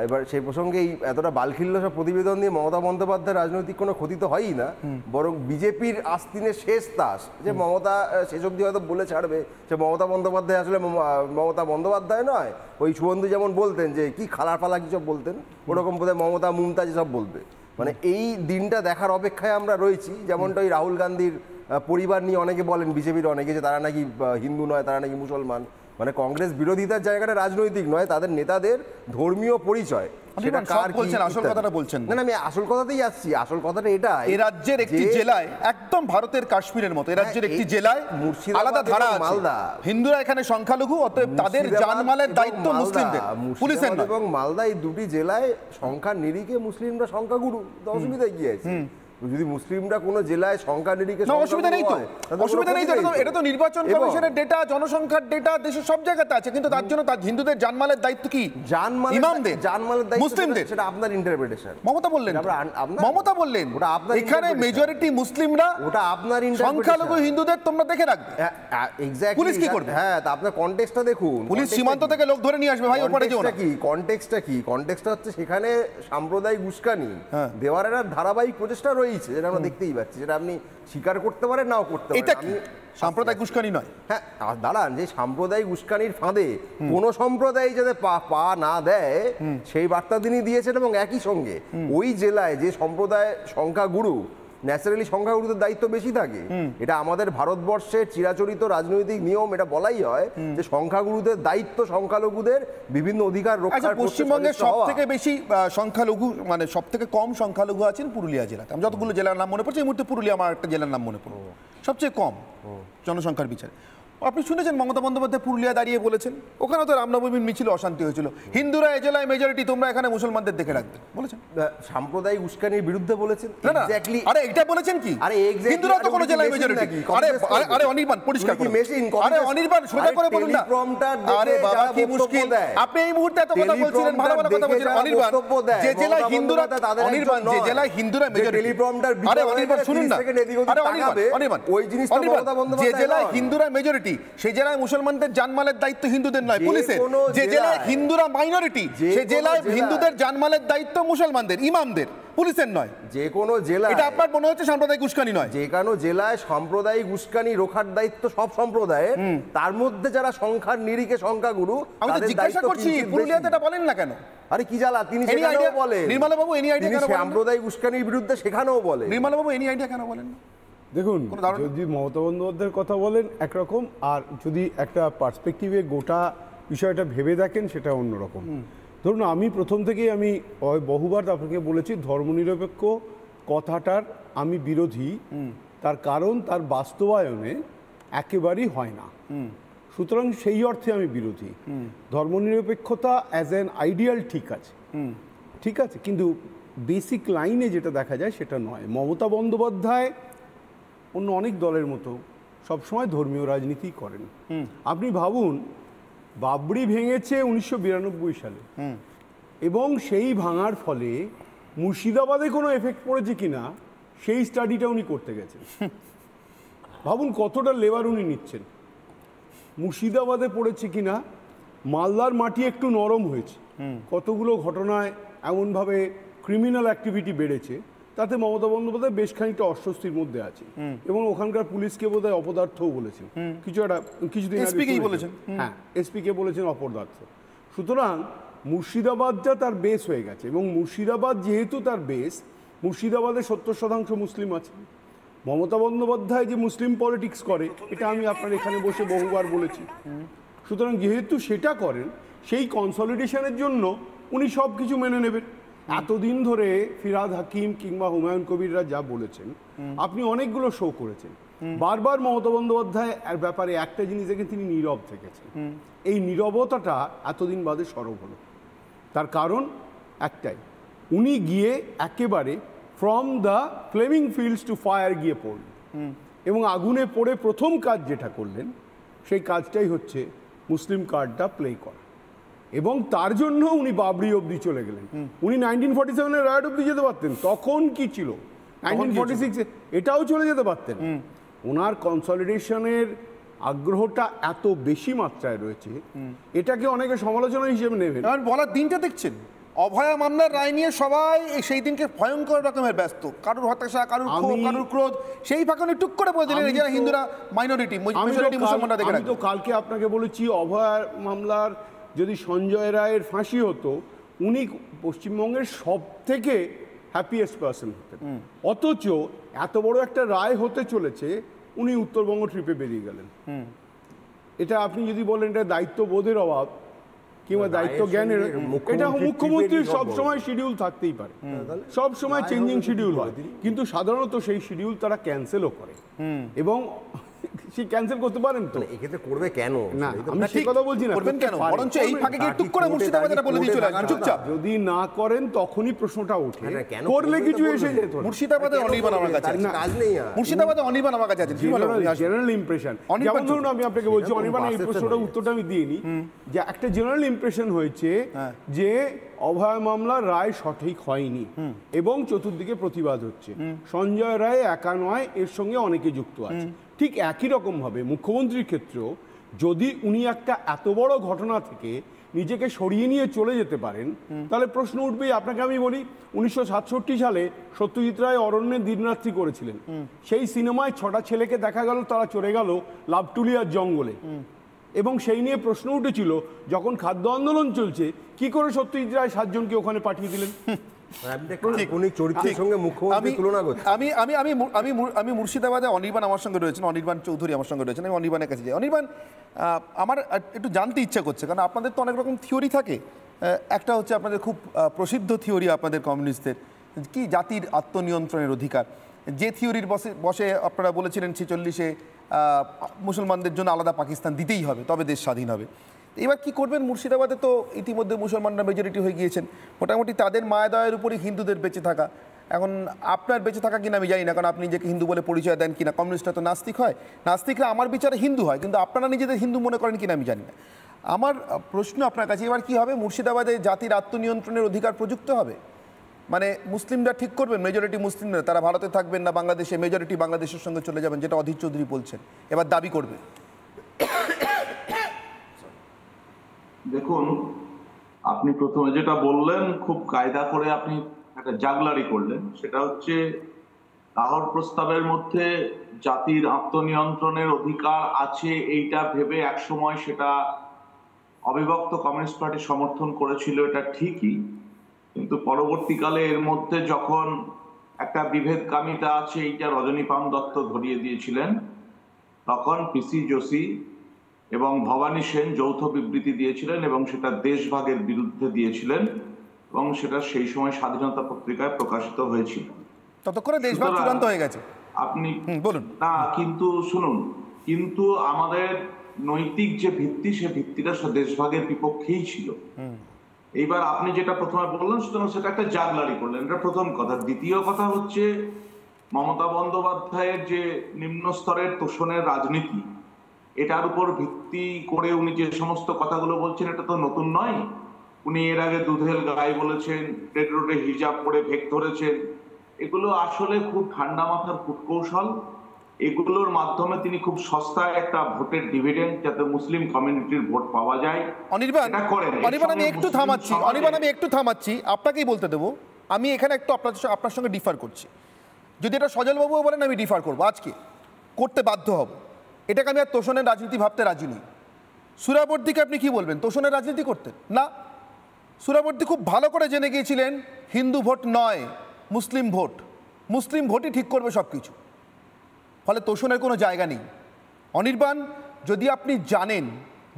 এবার সেই প্রসঙ্গে এই এতটা বালখিল্য সব প্রতিবেদন দিয়ে মমতা বন্দ্যোপাধ্যায় রাজনৈতিক কোনো ক্ষতি তো হয়ই না, বরং বিজেপির আস্তিনের শেষ তাস যে মমতা শেষ অবধি হয়তো বলে ছাড়বে যে মমতা বন্দ্যোপাধ্যায় আসলে মমতা বন্দ্যোপাধ্যায় নয়। ওই শুভেন্দু যেমন বলতেন যে কি খালাফালা কি সব বলতেন, ওরকম বোধহয় মমতা মুমতাজ সব বলবে। এই দিনটা দেখার অপেক্ষায় আমরা রয়েছি। যেমনটা ওই রাহুল গান্ধীর পরিবার নিয়ে অনেকে বলেন, বিজেপির অনেকে, যে তারা নাকি হিন্দু নয়, তারা নাকি মুসলমান। কংগ্রেস বিরোধিতার জায়গাটা রাজনৈতিক নয়, তাদের নেতাদের ধর্মীয় পরিচয়। সেটা কার বলছেন, আসল কথাটা বলছেন না। আমি আসল কথাতেই আসছি। আসল কথাটা এটা, এই রাজ্যের একটি জেলায়, একদম ভারতের কাশ্মীরের মতো, এই রাজ্যের একটি জেলায় আলাদা ধারা আছে। মালদা হিন্দুরা এখানে সংখ্যালঘু, অতএব তাদের জানমালের দায়িত্ব মুসলিমদের, পুলিশের নয়। এবং মালদা, এই দুটি জেলায় সংখ্যার নিরিখে মুসলিমরা সংখ্যাগুরু, তো অসুবিধা কি আছে? যদি মুসলিমরা কোনো জেলায় সংখ্যা নিরিখে, অসুবিধা নেই তো, অসুবিধা নেই তো। এটা তো নির্বাচন কমিশনের ডেটা, জনসংখ্যার ডেটা, দেশের সব জায়গাতে আছে। কিন্তু তার জন্য তার হিন্দুদের জানমালের দায়িত্ব কি? ইমামদের জানমালের দায়িত্ব মুসলিমদের, সেটা আপনার ইন্টারপ্রিটেশন। মমতা বললেন, ওটা আপনার, এখানে মেজরিটি মুসলিমরা, ওটা আপনার সংখ্যালঘু হিন্দুদের তোমরা দেখে রাখবে। এক্স্যাক্টলি, পুলিশ কি করবে? হ্যাঁ, তা আপনার কনটেক্সটটা দেখুন। পুলিশ সীমান্ত থেকে লোক ধরে নিয়ে আসবে, ভাই ওপরে যেও না। কি কনটেক্সটটা? কি কনটেক্সটটা হচ্ছে সেখানে সাম্প্রদায়িক উস্কানি দেওয়ার একটা ধারাবাহিক প্রচেষ্টা রয়েছে। রয়েছে, যেটা আমরা দেখতেই পাচ্ছি, যেটা আপনি স্বীকার করতে পারেন নাও করতে এটা পারেন। কি সাম্প্রদায়িক উস্কানি নয়? হ্যাঁ, দাঁড়ান, যে সাম্প্রদায়িক উস্কানির ফাঁদে কোনো সম্প্রদায় যাতে পা না দেয় সেই বার্তা তিনি দিয়েছেন। এবং একই সঙ্গে ওই জেলায় যে সম্প্রদায় সংখ্যাগুরু, ন্যাচারালি সংখ্যাগুরুদের দায়িত্ব বেশি থাকে। এটা আমাদের ভারতবর্ষের চিরাচরিত রাজনৈতিক নিয়ম, এটা বলাই হয় যে সংখ্যাগুরুদের দায়িত্ব সংখ্যালঘুদের বিভিন্ন অধিকার রক্ষার। পশ্চিমবঙ্গের সব থেকে বেশি সংখ্যালঘু, মানে সব থেকে কম সংখ্যালঘু আছেন পুরুলিয়া জেলাতে। আমি যতগুলো জেলার নাম মনে পড়ছে, এই মুহূর্তে পুরুলিয়া আমার একটা জেলার নাম মনে পড়ল, সবচেয়ে কম জনসংখ্যার বিচারে। আপনি শুনেছেন মমতা বন্দ্যোপাধ্যায় পুরুলিয়া দাঁড়িয়ে বলেছেন, ওখানে তো রামনবমীর মিছিল অশান্তি হয়েছিল, হিন্দুরা এ জেলায় মেজরিটি, তোমরা এখানে মুসলমানদের দেখে রাখবে বলেছেন। সাম্প্রদায়িক উস্কানির বিরুদ্ধে বলেছেন। এক্স্যাক্টলি। আরে এটা বলেছেন কি? আরে হিন্দুরা তো কোনো জেলায় মেজরিটি। আরে অনির্বাণ পরিষ্কার করুন। আরে অনির্বাণ সোজা করে বলুন না। আরে বাবা কি মুশকিল, আপনি এই মুহূর্তে এত কথা বলছিলেন, ভালো ভালো কথা বলছিলেন। অনির্বাণ, যে জেলায় হিন্দুরা, অনির্বাণ যে জেলায় হিন্দুরা মেজরিটি, আরে অনির্বাণ শুনুন না। আরে অনির্বাণ ওই জিনিসটা মমতা বন্দ্যোপাধ্যায়, যে জেলায় হিন্দুরা মেজরিটি সেই জেলায় মুসলমানদের জানমালের দায়িত্ব হিন্দুদের নয়, পুলিশের। যে জেলায় হিন্দুরা মাইনরিটি সেই জেলায় হিন্দুদের জানমালের দায়িত্ব মুসলমানদের, ইমামদের, পুলিশের নয়। যে কোনো জেলায়, এটা আপনার মনে হচ্ছে সাম্প্রদায়িক উস্কানি নয়? যে কোনো জেলায় সাম্প্রদায়িক উস্কানি রোখার দায়িত্ব সব সম্প্রদায়ের, তার মধ্যে যারা সংখ্যার নিরিখে সংখ্যাগুরু। আমি তো জিজ্ঞাসা করছি পুরুলিয়াতে এটা বলেন না কেন? আরে কি জ্বালা, তিনি সেখানেও বলেন। নির্মলা বাবু এনি আইডিয়া কেন বলেন? সাম্প্রদায়িক উস্কানির বিরুদ্ধে সেখানেও বলে। নির্মলা বাবু এনি আইডিয়া কেন বলেন না? দেখুন, যদি মমতা বন্দ্যোপাধ্যায়ের কথা বলেন একরকম, আর যদি একটা পার্সপেক্টিভে গোটা বিষয়টা ভেবে দেখেন সেটা অন্যরকম। ধরুন, আমি প্রথম থেকেই আমি বহুবার আপনাকে বলেছি ধর্মনিরপেক্ষ কথাটার আমি বিরোধী। তার কারণ তার বাস্তবায়নে একেবারেই হয় না, সুতরাং সেই অর্থে আমি বিরোধী। ধর্মনিরপেক্ষতা অ্যাজ অ্যান আইডিয়াল ঠিক আছে, ঠিক আছে, কিন্তু বেসিক লাইনে যেটা দেখা যায় সেটা নয়। মমতা বন্দ্যোপাধ্যায় অন্য অনেক দলের মতো সবসময় ধর্মীয় রাজনীতি করেন। আপনি ভাবুন, বাবরি ভেঙেছে 1992 সালে, এবং সেই ভাঙার ফলে মুর্শিদাবাদে কোনো এফেক্ট পড়েছে কিনা সেই স্টাডিটা উনি করতে গেছেন। ভাবুন কতটা লেবার উনি নিচ্ছেন। মুর্শিদাবাদে পড়েছে কিনা, মালদার মাটি একটু নরম হয়েছে, কতগুলো ঘটনায় এমনভাবে ক্রিমিনাল অ্যাক্টিভিটি বেড়েছে, তাতে মমতা বন্দ্যোপাধ্যায় বেশ খানিকটা অস্বস্তির মধ্যে আছে। এবং ওখানকার পুলিশকে বোধহয় অপদার্থও বলেছেন কিছুদিন আগে বলেছেন। হ্যাঁ, এসপিকে বলেছেন অপদার্থ। সুতরাং মুর্শিদাবাদটা তার বেস হয়ে গেছে, এবং মুর্শিদাবাদ যেহেতু তার বেস, মুর্শিদাবাদে 70% মুসলিম আছে। মমতা বন্দ্যোপাধ্যায় যে মুসলিম পলিটিক্স করে এটা আমি আপনার এখানে বসে বহুবার বলেছি। সুতরাং যেহেতু সেটা করেন, সেই কনসলিডেশনের জন্য উনি সব কিছু মেনে নেবেন। এতদিন ধরে ফিরহাদ হাকিম কিংবা হুমায়ুন কবিররা যা বলেছেন, আপনি অনেকগুলো শো করেছেন, বারবার মমতা বন্দ্যোপাধ্যায় এর ব্যাপারে একটা জিনিস দেখে তিনি নীরব থেকেছেন। এই নীরবতাটা এতদিন বাদে সরব হলো। তার কারণ একটাই, উনি গিয়ে একেবারে from the flaming fields to fire গিয়ে পড়লেন, এবং আগুনে পড়ে প্রথম কাজ যেটা করলেন সেই কাজটাই হচ্ছে মুসলিম কার্ডটা প্লে করা। এবং তার জন্য উনি বাবরি অবধি চলে গেলেন। উনি 1947-এর রায়ট অবধি যেতে পারতেন, তখন কি ছিল 1946-এ এটাও চলে যেতে পারতেন। ওনার কনসলিডেশনের আগ্রহটা এত বেশি মাত্রায় রয়েছে, এটাকে অনেকে সমালোচনা হিসেবে নেবেন। বলার দিনটা দেখছেন, অভয়া মামলার রায় নিয়ে সবাই সেই দিনকে ভয়ঙ্কর রকমের ব্যস্ত, কারুর হতাশা, কারুর ক্ষোভ, কারুর ক্রোধ, সেই ফাঁকে টুক করে বলে দিলেন যারা হিন্দুরা মাইনরিটি, মুসলমানরা দেখে রাখবে। আমি তো কালকে আপনাকে বলেছি, অভয়া মামলার যদি সঞ্জয় রায়ের ফাঁসি হতো, উনি পশ্চিমবঙ্গের সব থেকে হ্যাপিয়েস্ট পার্সন হতেন। অথচ এত বড় একটা রায় হতে চলেছে, উনি উত্তরবঙ্গ ট্রিপে বেরিয়ে গেলেন। এটা আপনি যদি বলেন এটা দায়িত্ববোধের অভাব কিংবা দায়িত্ব জ্ঞানের, এটা মুখ্যমন্ত্রীর সবসময় শিডিউল থাকতেই পারে, সব সময় চেঞ্জিং শিডিউল হয়, কিন্তু সাধারণত সেই শিডিউল তারা ক্যান্সেলও করে, এবং সে ক্যান্সেল করতে পারেন। তো এক্ষেত্রে করবে কেন? না, আমি সেই কথা বলছি না, করবেন কেন, বরঞ্চ এই ফাঁকে গিয়ে টুক করে মুর্শিদাবাদে বলে দিয়ে চলে আসেন চুপচাপ। যদি না করেন তখনই প্রশ্নটা ওঠে, করলে কিছু এসে যেত। মুর্শিদাবাদে অনির্বাণ আমার কাছে আছে, কাজ নেই। মুর্শিদাবাদে অনির্বাণ আমার কাছে আছে, জেনারেল ইমপ্রেশন। যেমন ধরুন, আমি আপনাকে বলছি, অনির্বাণ এই প্রশ্নটা উত্তরটা আমি দিয়ে নিই, যে একটা জেনারেল ইমপ্রেশন হয়েছে যে অভয় মামলার রায় সঠিক হয়নি, এবং চতুর্দিকে প্রতিবাদ হচ্ছে। সঞ্জয় রায় একা নয়, এর সঙ্গে অনেকে যুক্ত আছে। ঠিক একই রকমভাবে মুখ্যমন্ত্রীর ক্ষেত্রেও যদি উনি একটা এত বড় ঘটনা থেকে নিজেকে সরিয়ে নিয়ে চলে যেতে পারেন, তাহলে প্রশ্ন উঠবেই। আপনাকে আমি বলি 1967 সালে সত্যজিৎ রায় অরণ্যে দিনরাত্রি করেছিলেন। সেই সিনেমায় 6টা ছেলেকে দেখা গেল তারা চলে গেল লাভটুলিয়ার জঙ্গলে, এবং সেই নিয়ে প্রশ্ন উঠেছিল যখন খাদ্য আন্দোলন চলছে কি করে সত্যজিৎ রায় 7 জনকে ওখানে পাঠিয়ে দিলেন। আমি মুর্শিদাবাদে অনির্বাণ আমার সঙ্গে রয়েছেন, অনির্বাণ চৌধুরী আমার সঙ্গে রয়েছেন। আমি অনির্বাণের কাছে যাই। অনির্বাণ, আমার একটু জানতে ইচ্ছা করছে, কারণ আপনাদের তো অনেক রকম থিওরি থাকে। একটা হচ্ছে আপনাদের খুব প্রসিদ্ধ থিওরি আপনাদের কমিউনিস্টদের, কি জাতির আত্মনিয়ন্ত্রণের অধিকার, যে থিওরির বসে আপনারা বলেছিলেন 46-এ মুসলমানদের জন্য আলাদা পাকিস্তান দিতেই হবে, তবে দেশ স্বাধীন হবে। এবার কি করবেন? মুর্শিদাবাদে তো ইতিমধ্যে মুসলমানরা মেজরিটি হয়ে গিয়েছেন, মোটামুটি তাদের মায়াদয়ের উপরই হিন্দুদের বেঁচে থাকা। এখন আপনার বেঁচে থাকা কিনা আমি জানি না, কারণ আপনি নিজেকে হিন্দু বলে পরিচয় দেন কিনা। কমিউনিস্টরা তো নাস্তিক হয়, নাস্তিকরা আমার বিচারে হিন্দু হয়, কিন্তু আপনারা নিজেদের হিন্দু মনে করেন কিনা আমি জানি না। আমার প্রশ্ন আপনার কাছে, এবার কি হবে? মুর্শিদাবাদে জাতির আত্মনিয়ন্ত্রণের অধিকার প্রযুক্ত হবে? মানে মুসলিমরা ঠিক করবেন, মেজরিটি মুসলিমরা তারা ভারতে থাকবেন না বাংলাদেশে, মেজরিটি বাংলাদেশের সঙ্গে চলে যাবেন, যেটা অধীর চৌধুরী বলছেন, এবার দাবি করবে। দেখুন, আপনি প্রথমে যেটা বললেন খুব কায়দা করে আপনি একটা জাগলারি করলেন, সেটা হচ্ছে লাহোর প্রস্তাবের মধ্যে জাতির আত্মনিয়ন্ত্রণের অধিকার আছে এইটা ভেবে একসময় সেটা অবিভক্ত কমিউনিস্ট পার্টি সমর্থন করেছিল, এটা ঠিকই। কিন্তু পরবর্তীকালে এর মধ্যে যখন একটা বিভেদকামিতা আছে এইটা রজনীকান্ত দত্ত ধরিয়ে দিয়েছিলেন, তখন পিসি যোশী এবং ভবানী সেন যৌথ বিবৃতি দিয়েছিলেন এবং সেটা দেশভাগের বিরুদ্ধে দিয়েছিলেন, এবং সেটা সেই সময় স্বাধীনতা পত্রিকায় প্রকাশিত হয়েছিল। ততক্ষণে দেশভাগ চূড়ান্ত হয়ে গেছে। আপনি বলুন না, কিন্তু শুনুন, কিন্তু আমাদের নৈতিক যে ভিত্তি, সে ভিত্তিটা দেশভাগের বিপক্ষেই ছিল। এইবার আপনি যেটা প্রথমে বললেন সুতরাং সেটা একটা জাগলারি করলেন, এটা প্রথম কথা। দ্বিতীয় কথা হচ্ছে মমতা বন্দ্যোপাধ্যায়ের যে নিম্ন স্তরের তোষণের রাজনীতি, এটার উপর ভিত্তি করে উনি যে সমস্ত কথাগুলো বলছেন এটা তো নতুন নয়। উনি এর আগে দুধেল গায়ে বলেছেন, রেড রোডে হিজাব পরে ভেক ধরেছেন। এগুলো আসলে খুব ঠান্ডা মাথার কূটকৌশল। এগুলোর মাধ্যমে তিনি খুব সস্তায় একটা ভোটের ডিভিডেন্ড, যাতে মুসলিম কমিউনিটির ভোট পাওয়া যায়। অনির্বাণ, আমি একটু থামাচ্ছি, আপনাকেই বলতে দেবো। আমি এখানে একটু আপনার সঙ্গে ডিফার করছি। যদি এটা সজলবাবুও বলেন আমি ডিফার করবো, আজকে করতে বাধ্য হব। এটাকে আমি আর তোষণের রাজনীতি ভাবতে রাজি নই। সুরাবর্দীকে আপনি কি বলবেন? তোষণের রাজনীতি করতেন না। সুরাবর্দী খুব ভালো করে জেনে গিয়েছিলেন হিন্দু ভোট নয়, মুসলিম ভোট, মুসলিম ভোটই ঠিক করবে সব কিছু, ফলে তোষণের কোনো জায়গা নেই। অনির্বাণ, যদি আপনি জানেন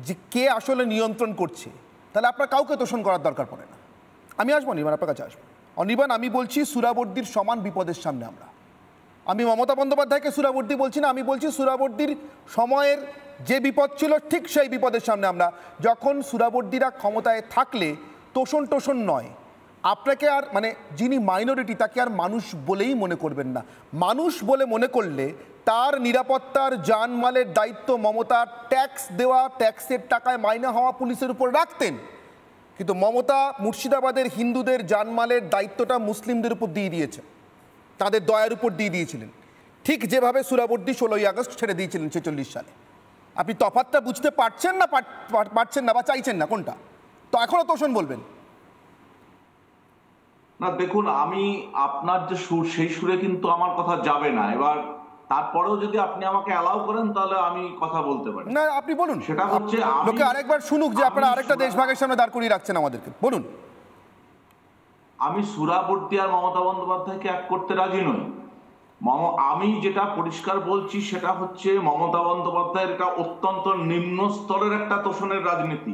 যে কে আসলে নিয়ন্ত্রণ করছে, তাহলে আপনার কাউকে তোষণ করার দরকার পড়ে না। আমি আসবো অনির্বাণ, আপনার কাছে আসবো। অনির্বাণ, আমি বলছি সুরাবর্দীর সমান বিপদের সামনে আমরা। আমি মমতা বন্দ্যোপাধ্যায়কে সুরাবর্দী বলছি না, আমি বলছি সুরাবর্দীর সময়ের যে বিপদ ছিল ঠিক সেই বিপদের সামনে আমরা। যখন সুরাবর্দীরা ক্ষমতায় থাকলে তোষণ নয়, আপনাকে আর মানে যিনি মাইনরিটি তাকে আর মানুষ বলেই মনে করবেন না। মানুষ বলে মনে করলে তার নিরাপত্তার জানমালের দায়িত্ব মমতা ট্যাক্স দেওয়া, ট্যাক্সের টাকায় মাইনে হওয়া পুলিশের উপর রাখতেন। কিন্তু মমতা মুর্শিদাবাদের হিন্দুদের জানমালের দায়িত্বটা মুসলিমদের উপর দিয়ে দিয়েছে, তাদের দয়ার উপর দিয়ে দিয়েছিলেন, ঠিক যেভাবে সুরাবর্দী 16ই আগস্ট ছেড়ে দিয়েছিলেন 46 সালে। আপনি তফাৎটা বুঝতে পারছেন না বা চাইছেন না, কোনটা? তো এখনো তোষণ বলবেন না? দেখুন, আমি আপনার যে সুর, সেই সুরে কিন্তু আমার কথা যাবে না। এবার তারপরেও যদি আপনি আমাকে অ্যালাউ করেন তাহলে আমি কথা বলতে পারি। না, আপনি বলুন। সেটা হচ্ছে লোকে আরেকবার শুনুক যে আপনারা আরেকটা দেশভাগের সামনে দাঁড় করিয়ে রাখছেন আমাদেরকে। বলুন। আমি সুরাবর্দী আর মমতা বন্দ্যোপাধ্যায়কে এক করতে রাজি নই। আমি যেটা পরিষ্কার বলছি সেটা হচ্ছে মমতা বন্দ্যোপাধ্যায়ের এটা অত্যন্ত নিম্ন স্তরের একটা তোষণের রাজনীতি।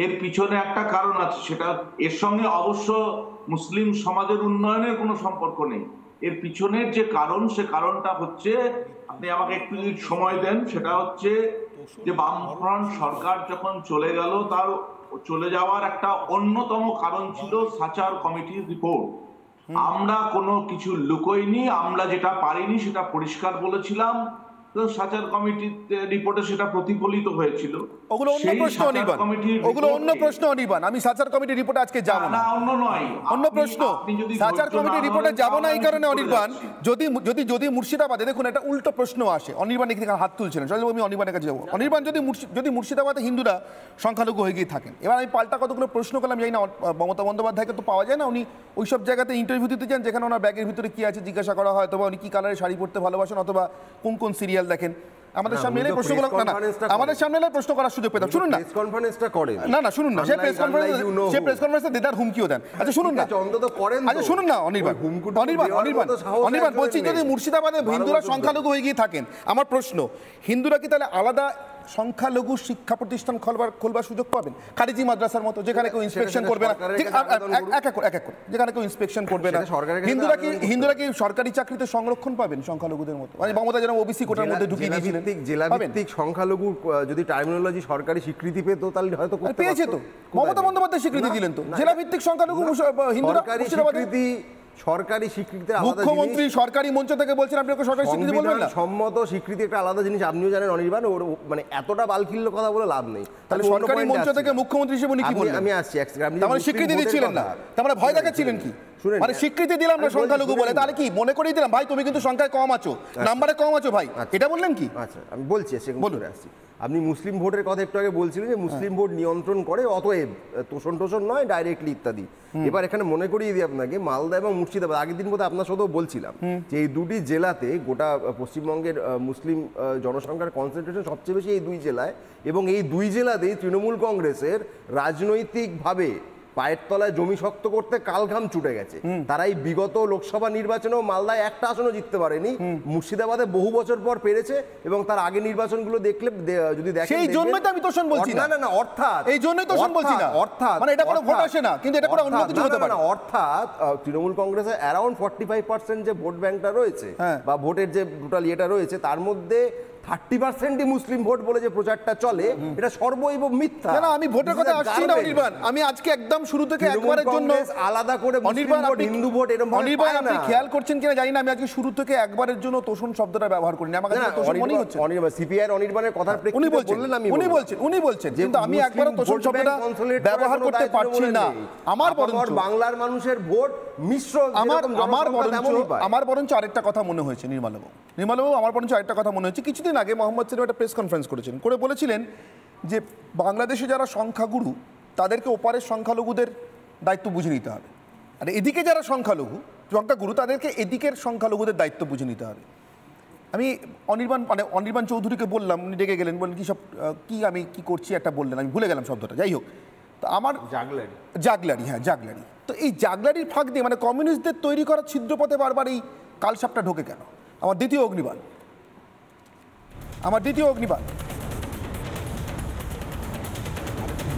এর পিছনে একটা কারণ আছে, সেটা এর সঙ্গে অবশ্য মুসলিম সমাজের উন্নয়নের কোনো সম্পর্ক নেই। এর পিছনের যে কারণ, সে কারণটা হচ্ছে, আপনি আমাকে একটু যদি সময় দেন, সেটা হচ্ছে যে বামফ্রন্ট সরকার যখন চলে গেল, তার চলে যাওয়ার একটা অন্যতম কারণ ছিল সাচার কমিটির রিপোর্ট। আমরা কোনো কিছু লুকোইনি, আমরা যেটা পারিনি সেটা পরিষ্কার বলেছিলাম। তো সাচার কমিটির রিপোর্টে সেটা প্রতিফলিত হয়েছিল। ওগুলো অন্য সেই প্রশ্ন সাচার অনির্বাণ, কমিটির ওগুলো অন্য রিপোর্টে- প্রশ্ন অনির্বাণ। আমি সাচার কমিটির রিপোর্টে আজকে যাব না, না, অন্য নয়, অন্য আপনি- প্রশ্ন। আপনি যদি সাচার ধৈর্য কমিটির না রিপোর্টে ধরেন যাব না এই তাহলে কারণে আমি চলে অনির্বাণ, যাচ্ছি। যদি মুর্শিদাবাদে দেখুন একটা উল্টো প্রশ্ন আসে, অনির্বাণ এখানে হাত তুলছিলেন, চলো আমি অনির্বাণের কাছে যাবো। অনির্বাণ, যদি মুর্শিদাবাদে হিন্দুরা সংখ্যালঘু হয়ে গিয়ে থাকেন, এবার আমি পাল্টা কতগুলো প্রশ্ন করলাম, জানি না মমতা বন্দ্যোপাধ্যায়কে তো পাওয়া যায় না, উনি ওইসব জায়গাতে ইন্টারভিউ দিতে যান যেখানে ওনার ব্যাগের ভিতরে কি আছে জিজ্ঞাসা করা হয়, অথবা উনি কি কালারের শাড়ি পরতে ভালোবাসেন, অথবা কোন কোন সিরিয়াল দেখেন। আমাদের সামনে এলে প্রশ্নগুলো আমাদের সামনে এলে প্রশ্ন করার সুযোগ পেতাম। শুনুন না, প্রেস কনফারেন্সটা করেন না শুনুন না, সে প্রেস কনফারেন্সে দেদার হুমকিও দেন। আচ্ছা শুনুন না, অন্তত করেন। আচ্ছা শুনুন না অনির্বাণ, অনির্বাণ বলছি যদি মুর্শিদাবাদে হিন্দুরা সংখ্যালঘু হয়ে গিয়ে থাকেন, আমার প্রশ্ন, হিন্দুরা কি তাহলে আলাদা সংখ্যালঘু শিক্ষা প্রতিষ্ঠান খোলবার সুযোগ পাবেন, খারিজি মাদ্রাসার মতো, যেখানে কেউ ইন্সপেকশন করবে না, এক এক করে যেখানে কেউ ইন্সপেকশন করবে না? হিন্দুরা কি সরকারি চাকরিতে সংরক্ষণ পাবেন সংখ্যালঘুদের মতো? মানে মমতা যেন ওবিসি কোটার মধ্যে ঢুকিয়ে দিয়েছিলেন। জেলাভিত্তিক সংখ্যালঘু যদি টার্মিনোলজি সরকারি স্বীকৃতি পেত তাহলে হয়তো পেয়েছে, তো মমতা বন্দ্যোপাধ্যায় স্বীকৃতি দিলেন তো জেলাভিত্তিক সংখ্যালঘু হিন্দুরা। সরকারি স্বীকৃতি মুখ্যমন্ত্রী সরকারি মঞ্চ থেকে বলছেন, আপনি ওকে সরকারি স্বীকৃতি বলবেন না? সম্মত স্বীকৃতি একটা আলাদা জিনিস, আপনিও জানেন অনির্বাণ, মানে এতটা বালখিল্য কথা বলে লাভ নেই। তাহলে সরকারি মঞ্চ থেকে মুখ্যমন্ত্রী হিসেবে উনি কি বললেন? আমি আসছি, তাহলে স্বীকৃতি দিচ্ছিলেন না, তাহলে ভয় দেখাচ্ছিলেন কি? মানে স্বীকৃতি দিলাম না সংখ্যালঘু বলে, তাহলে কি মনে করিয়ে দিলাম ভাই তুমি কিন্তু সংখ্যায় কম আছো, নাম্বারে কম আছো ভাই, এটা বললেন কি? আচ্ছা আমি বলছি, সেগুলো আসছি। আপনি মুসলিম ভোটের কথা একটু আগে বলছিলেন যে মুসলিম ভোট নিয়ন্ত্রণ করে, অতএব তোষণ নয় ডাইরেক্টলি ইত্যাদি। এবার এখানে মনে করিয়ে দিই আপনাকে, মালদা এবং মুর্শিদাবাদ, আগের দিন বোধহয় আপনার সাথেও বলছিলাম যে এই দুটি জেলাতে গোটা পশ্চিমবঙ্গের মুসলিম জনসংখ্যার কনসেন্ট্রেশন সবচেয়ে বেশি এই দুই জেলায়, এবং এই দুই জেলাতেই তৃণমূল কংগ্রেসের রাজনৈতিকভাবে পায়ের তলায় জমি শক্ত করতে কালঘাম ছুটে গেছে। তারা এই বিগত লোকসভা নির্বাচনেও মালদায় একটা আসনও জিততে পারেনি, মুর্শিদাবাদে বহু বছর পর পেরেছে, এবং তার আগে নির্বাচনগুলো দেখলে যদি দেখেন, সেই জন্যই তো আমি তোষণ বলছি না। না অর্থাৎ এই জন্যই তোষণ বলছি না, অর্থাৎ মানে এটা কোনো ভোট আসে না, কিন্তু এটা কোনো অন্য কিছু হতে পারে। অর্থাৎ তৃণমূল কংগ্রেসের অ্যারাউন্ড 45% যে ভোট ব্যাংকটা রয়েছে বা ভোটের যে টোটাল ইয়েটা রয়েছে, তার মধ্যে 30%ই মুসলিম ভোট বলে যে প্রচারটা চলে, এটা সর্বৈব মিথ্যা। না আমি ভোটের কথা আসছি না অনির্বাণ, আমি আজকে একদম শুরু থেকে একবারের জন্য আলাদা করে মুসলিম ভোট হিন্দু ভোট এরকম অনির্বাণ আপনি খেয়াল করছেন কিনা জানি না, আমি আজকে শুরু থেকে একবারের জন্য তোষণ শব্দটা ব্যবহার করিনি। আমার কাছে তোষণ মনেই হচ্ছে অনির্বাণ সিপিআর অনির্বাণের কথার প্রেক্ষিতে বললেন, উনি বলছেন কিন্তু আমি একবারও তোষণ শব্দটা ব্যবহার করতে পারছি না। আমার বাংলার মানুষের ভোট মিশ্র, আমার বরঞ্চ আরেকটা কথা মনে হয়েছে নির্মলবাবু, আমার বরঞ্চ আরেকটা কথা মনে হয়েছে, কিছুদিন আগে মোহাম্মদ সেলিম একটা প্রেস কনফারেন্স করেছেন, করে বলেছিলেন যে বাংলাদেশে যারা সংখ্যাগুরু তাদেরকে ওপারের সংখ্যালঘুদের দায়িত্ব বুঝে নিতে হবে, আর এদিকে যারা সংখ্যাগুরু তাদেরকে এদিকের সংখ্যালঘুদের দায়িত্ব বুঝে নিতে হবে। আমি অনির্বাণ চৌধুরীকে বললাম, উনি ডেকে গেলেন, বললেন কি সব আমি কি করছি একটা বললেন, আমি ভুলে গেলাম শব্দটা, যাই হোক। তো আমার জাগলারি, তো এই জাগলারির ফাঁক দিয়ে মানে কমিউনিস্টদের তৈরি করা ছিদ্রপথে বারবার এই কালসাপটা ঢোকে কেন? আমার দ্বিতীয় অগ্নিবাণ,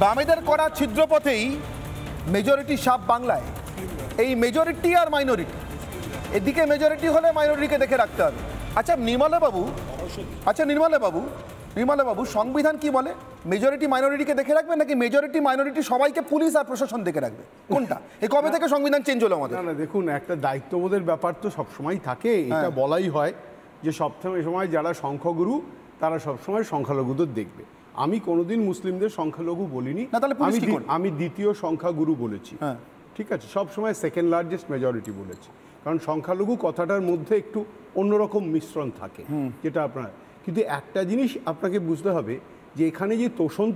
বামেদের করা ছিদ্রপথেই মেজরিটি সাপ বাংলায়, এই মেজরিটি আর মাইনরিটি, এদিকে মেজরিটি হলে মাইনরিটিকে দেখে রাখতে হবে। আচ্ছা নির্মলা বাবু সংবিধান কি বলে? মেজরিটি মাইনরিটিকে দেখে রাখবে নাকি মেজরিটি মাইনরিটি সবাইকে পুলিশ আর প্রশাসন দেখে রাখবে? কোনটা? এই কবে থেকে সংবিধান চেঞ্জ হলো আমাদের? না দেখুন, একটা দায়িত্ববোধের ব্যাপার তো সবসময় থাকে, এটা বলাই হয় যে সবসময় যারা সংখ্যাগুরু তারা সবসময় সংখ্যালঘুদের দেখবে। আমি কোনোদিন মুসলিমদের সংখ্যালঘু বলিনি, আমি দ্বিতীয় সংখ্যাগুরু বলেছি, ঠিক আছে, সবসময় সেকেন্ড লার্জেস্ট মেজরিটি বলেছি, কারণ সংখ্যালঘু কথাটার মধ্যে একটু অন্যরকম মিশ্রণ থাকে, যেটা আপনার। কিন্তু একটা জিনিস আপনাকে বুঝতে হবে যে এখানে যে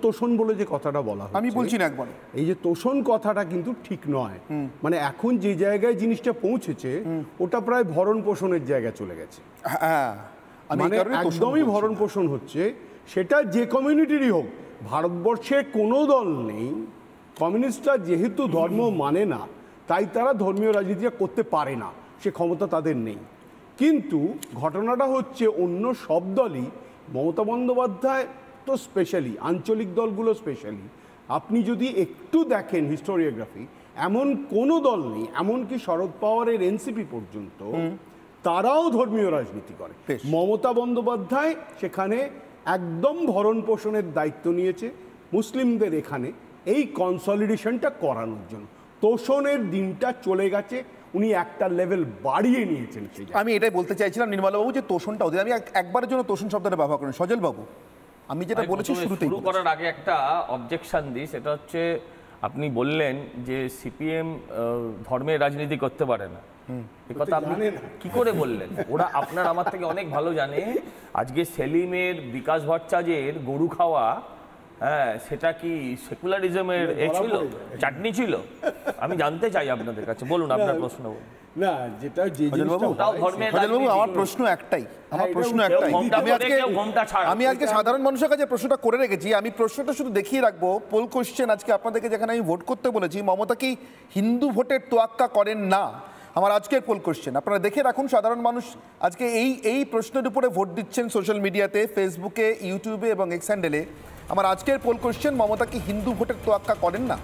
তোষণ বলে যে কথাটা বলা হয়, আমি বলছি না একবার, এই যে তোষণ কথাটা কিন্তু ঠিক নয়। মানে এখন যে জায়গায় জিনিসটা পৌঁছেছে ওটা প্রায় ভরণ পোষণের জায়গায় চলে গেছে, মানে একদমই ভরণ পোষণ হচ্ছে, সেটা যে কমিউনিটিরই হোক। ভারতবর্ষে কোনো দল নেই, কমিউনিস্টরা যেহেতু ধর্ম মানে না তাই তারা ধর্মীয় রাজনীতিটা করতে পারে না, সে ক্ষমতা তাদের নেই। কিন্তু ঘটনাটা হচ্ছে অন্য সব দলই, মমতা বন্দ্যোপাধ্যায় তো স্পেশালি, আঞ্চলিক দলগুলো স্পেশালি, আপনি যদি একটু দেখেন হিস্টোরিওগ্রাফি, এমন কোনো দল নেই, এমনকি শরদ পাওয়ারের এনসিপি পর্যন্ত তারাও ধর্মীয় রাজনীতি করে। মমতা বন্দ্যোপাধ্যায় সেখানে একদম ভরণ পোষণের দায়িত্ব নিয়েছে মুসলিমদের এখানে এই কনসলিডেশনটা করানোর জন্য। তোষণের দিনটা চলে গেছে, উনি একটা লেভেল বাড়িয়ে নিয়েছেন। আমি এটাই বলতে চাইছিলাম নির্মলবাবু, যে তোষণটা ওদের, আমি একবারের জন্য তোষণ শব্দটা ব্যবহার করেন। সজল বাবু, আমি যেটা বলেছি শুরু করার আগে একটা অবজেকশন দিই, সেটা হচ্ছে আপনি বললেন যে সিপিএম ধর্মের রাজনীতি করতে পারে না। এই কথা আপনি কি করে বললেন? ওরা আপনার আমার থেকে অনেক ভালো জানে। আজকে সেলিমের, বিকাশ ভট্টাচার্যের গরু খাওয়া, হ্যাঁ, সেটা কি সেকুলারিজমের ছিল, চাটনি ছিল? আমি জানতে চাই আপনাদের কাছে, বলুন আপনার প্রশ্ন। না, যেটা যে আমার প্রশ্ন একটাই, আমি আজকে সাধারণ মানুষের কাছে প্রশ্নটা করে রেখেছি। আমি প্রশ্নটা শুধু দেখিয়ে রাখবো, পোল কোশ্চেন আজকে আপনাদেরকে যেখানে আমি ভোট করতে বলেছি, মমতা কি হিন্দু ভোটের তোয়াক্কা করেন না, আমার আজকের পোল কোশ্চেন আপনারা দেখে রাখুন। সাধারণ মানুষ আজকে এই প্রশ্নের উপরে ভোট দিচ্ছেন সোশ্যাল মিডিয়াতে, ফেসবুকে, ইউটিউবে এবং এক্স হ্যান্ডেলে। আমার আজকের পোল কোশ্চেন, মমতা কি হিন্দু ভোটের তোয়াক্কা করেন না?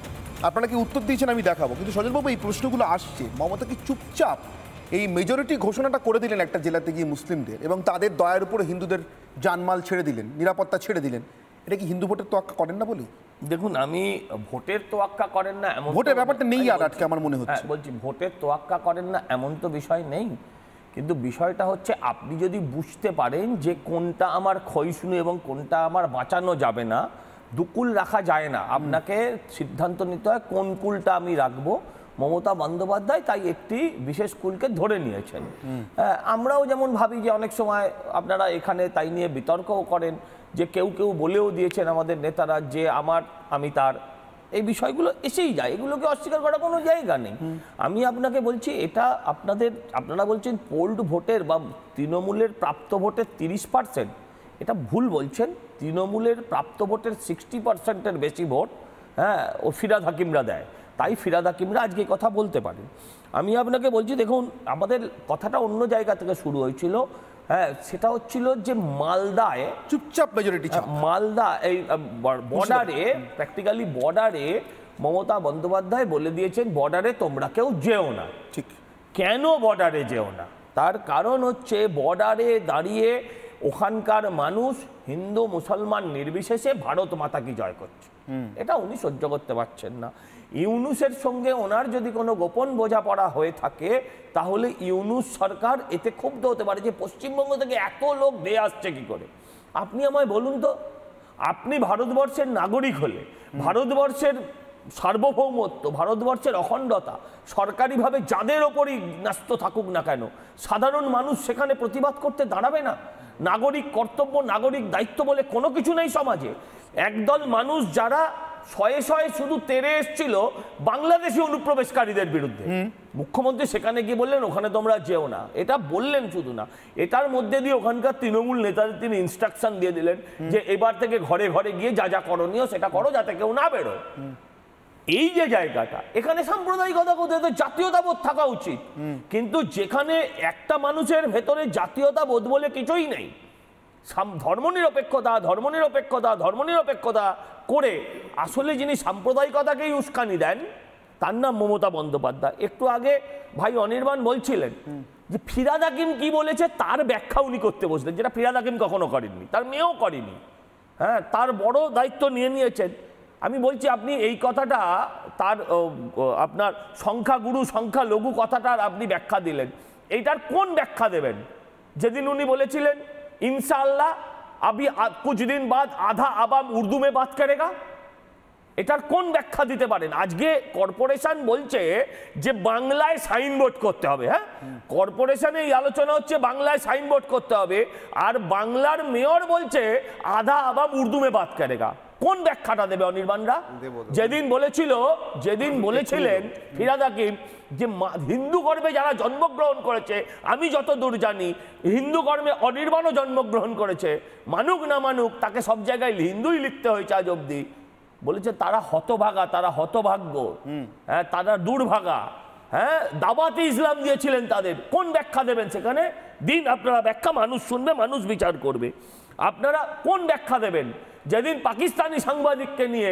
আপনারা কি উত্তর দিয়েছেন আমি দেখাবো। কিন্তু সজলবাবু, এই প্রশ্নগুলো আসছে, মমতা কি চুপচাপ এই মেজরিটি ঘোষণাটা করে দিলেন একটা জেলাতে গিয়ে মুসলিমদের, এবং তাদের দয়ার উপরে হিন্দুদের জানমাল ছেড়ে দিলেন, নিরাপত্তা ছেড়ে দিলেন, এটা কি হিন্দু ভোটের তোয়াক্কা করেন না বলি? দেখুন, আমি ভোটের তোয়াক্কা করেন না এমন ভোটের ব্যাপারটা নেই আর আজকে আমার মনে হচ্ছে। বলছি ভোটের তোয়াক্কা করেন না এমন তো বিষয় নেই, কিন্তু বিষয়টা হচ্ছে আপনি যদি বুঝতে পারেন যে কোনটা আমার ক্ষয়িষ্ণু এবং কোনটা আমার বাঁচানো যাবে না, দুকুল রাখা যায় না, আপনাকে সিদ্ধান্ত নিতে হয় কোন কুলটা আমি রাখবো। মমতা বন্দ্যোপাধ্যায় তাই একটি বিশেষ কুলকে ধরে নিয়েছেন। আমরাও যেমন ভাবি যে অনেক সময় আপনারা এখানে তাই নিয়ে বিতর্কও করেন, যে কেউ কেউ বলেও দিয়েছেন আমাদের নেতারা যে আমি তার, এই বিষয়গুলো এসেই যায়, এগুলোকে অস্বীকার করার কোনো জায়গা নেই। আমি আপনাকে বলছি, এটা আপনারা বলছেন পোল্ড ভোটের বা তৃণমূলের প্রাপ্ত ভোটের 30%, এটা ভুল বলছেন। তৃণমূলের প্রাপ্ত ভোটের 60%-এর বেশি ভোট, হ্যাঁ, ও ফিরহাদ হাকিমরা দেয়, তাই ফিরহাদ হাকিমরা আজকে কথা বলতে পারেন। আমি আপনাকে বলছি, দেখুন, আমাদের কথাটা অন্য জায়গা থেকে শুরু হয়েছিল। হ্যাঁ, সেটা হচ্ছিল যে মালদায় চুপচাপ মেজরিটি, মালদা এই বর্ডারে, প্র্যাকটিক্যালি বর্ডারে মমতা বন্দ্যোপাধ্যায় বলে দিয়েছেন বর্ডারে তোমরা কেউ যেও না। ঠিক। কেন বর্ডারে যেও না? তার কারণ হচ্ছে বর্ডারে দাঁড়িয়ে ওখানকার মানুষ হিন্দু মুসলমান নির্বিশেষে ভারত মাতা কি জয় করছে, এটা উনি সহ্য করতে পারছেন না। ইউনুসের সঙ্গে ওনার যদি কোনো গোপন বোঝাপড়া হয়ে থাকে, তাহলে ইউনুস সরকার এতে ক্ষুব্ধ হতে পারে যে পশ্চিমবঙ্গ থেকে এত লোক দিয়ে আসছে কি করে। আপনি আমায় বলুন তো, আপনি ভারতবর্ষের নাগরিক হলে ভারতবর্ষের সার্বভৌমত্ব, ভারতবর্ষের অখণ্ডতা সরকারিভাবে যাদের ওপরই ন্যস্ত থাকুক না কেন, সাধারণ মানুষ সেখানে প্রতিবাদ করতে দাঁড়াবে না? নাগরিক কর্তব্য, নাগরিক দায়িত্ব বলে কোনো কিছু নেই সমাজে। একদল মানুষ যারা শয়ে শয়ে শুধু তেড়ে এসছিল বাংলাদেশি অনুপ্রবেশকারীদের বিরুদ্ধে, মুখ্যমন্ত্রী সেখানে গিয়ে বললেন ওখানে তোমরা যেও না, এটা বললেন শুধু না, এটার মধ্যে দিয়ে ওখানকার তৃণমূল নেতাদের তিনি ইনস্ট্রাকশন দিয়ে দিলেন যে এবার থেকে ঘরে ঘরে গিয়ে যা যা করণীয় সেটা করো, যাতে কেউ না বেরোয়। এই যে জায়গাটা, এখানে সাম্প্রদায়িকতা কোথায়, তো জাতীয়তাবোধ থাকা উচিত। কিন্তু যেখানে একটা মানুষের ভেতরে জাতীয়তাবোধ বলে কিছুই নেই, ধর্মনিরপেক্ষতা ধর্মনিরপেক্ষতা ধর্মনিরপেক্ষতা করে আসলে যিনি সাম্প্রদায়িকতাকেই উস্কানি দেন, তার নাম মমতা বন্দ্যোপাধ্যায়। একটু আগে ভাই অনির্বাণ বলছিলেন যে ফিরহাদ হাকিম কি বলেছে তার ব্যাখ্যা উনি করতে বসলেন, যেটা ফিরহাদ হাকিম কখনো করেননি, তার মেয়েও করেনি। হ্যাঁ, তার বড় দায়িত্ব নিয়েছেন। আমি বলছি, আপনি এই কথাটা তার আপনার সংখ্যাগুরু সংখ্যালঘু কথাটার আপনি ব্যাখ্যা দিলেন, এইটার কোন ব্যাখ্যা দেবেন? যেদিন উনি বলেছিলেন ইনশাআল্লাহ अभी कुछ दिन बाद आधा आवाम उर्दू में बात करेगा, এটার কোন ব্যাখ্যা দিতে পারেন? আজকে কর্পোরেশন বলছে যে বাংলায় সাইনবোর্ড করতে হবে। হ্যাঁ, কর্পোরেশনে এই আলোচনা হচ্ছে বাংলায় সাইনবোর্ড করতে হবে, আর বাংলার মেয়র বলছে আধা আবাম উর্দু মে বাত করেগা। কোন ব্যাখ্যাটা দেবে অনির্বাণরা? যেদিন বলেছিলেন ফিরহাদ হাকিম যে হিন্দু কর্মে যারা জন্মগ্রহণ করেছে, আমি যতদূর জানি হিন্দু কর্মে অনির্বাণও জন্মগ্রহণ করেছে, মানুক না মানুক তাকে সব জায়গায় হিন্দুই লিখতে হয়েছে আজ অব্দি। বলেছে তারা হতভাগা, তারা হতভাগ্য, হ্যাঁ, তারা দুর্ভাগা। হ্যাঁ, দাওয়াতে ইসলাম দিয়েছিলেন তাদের। কোন ব্যাখ্যা দেবেন সেখানে? দিন আপনারা ব্যাখ্যা, মানুষ শুনবে, মানুষ বিচার করবে। আপনারা কোন ব্যাখ্যা দেবেন? যেদিন পাকিস্তানি সাংবাদিককে নিয়ে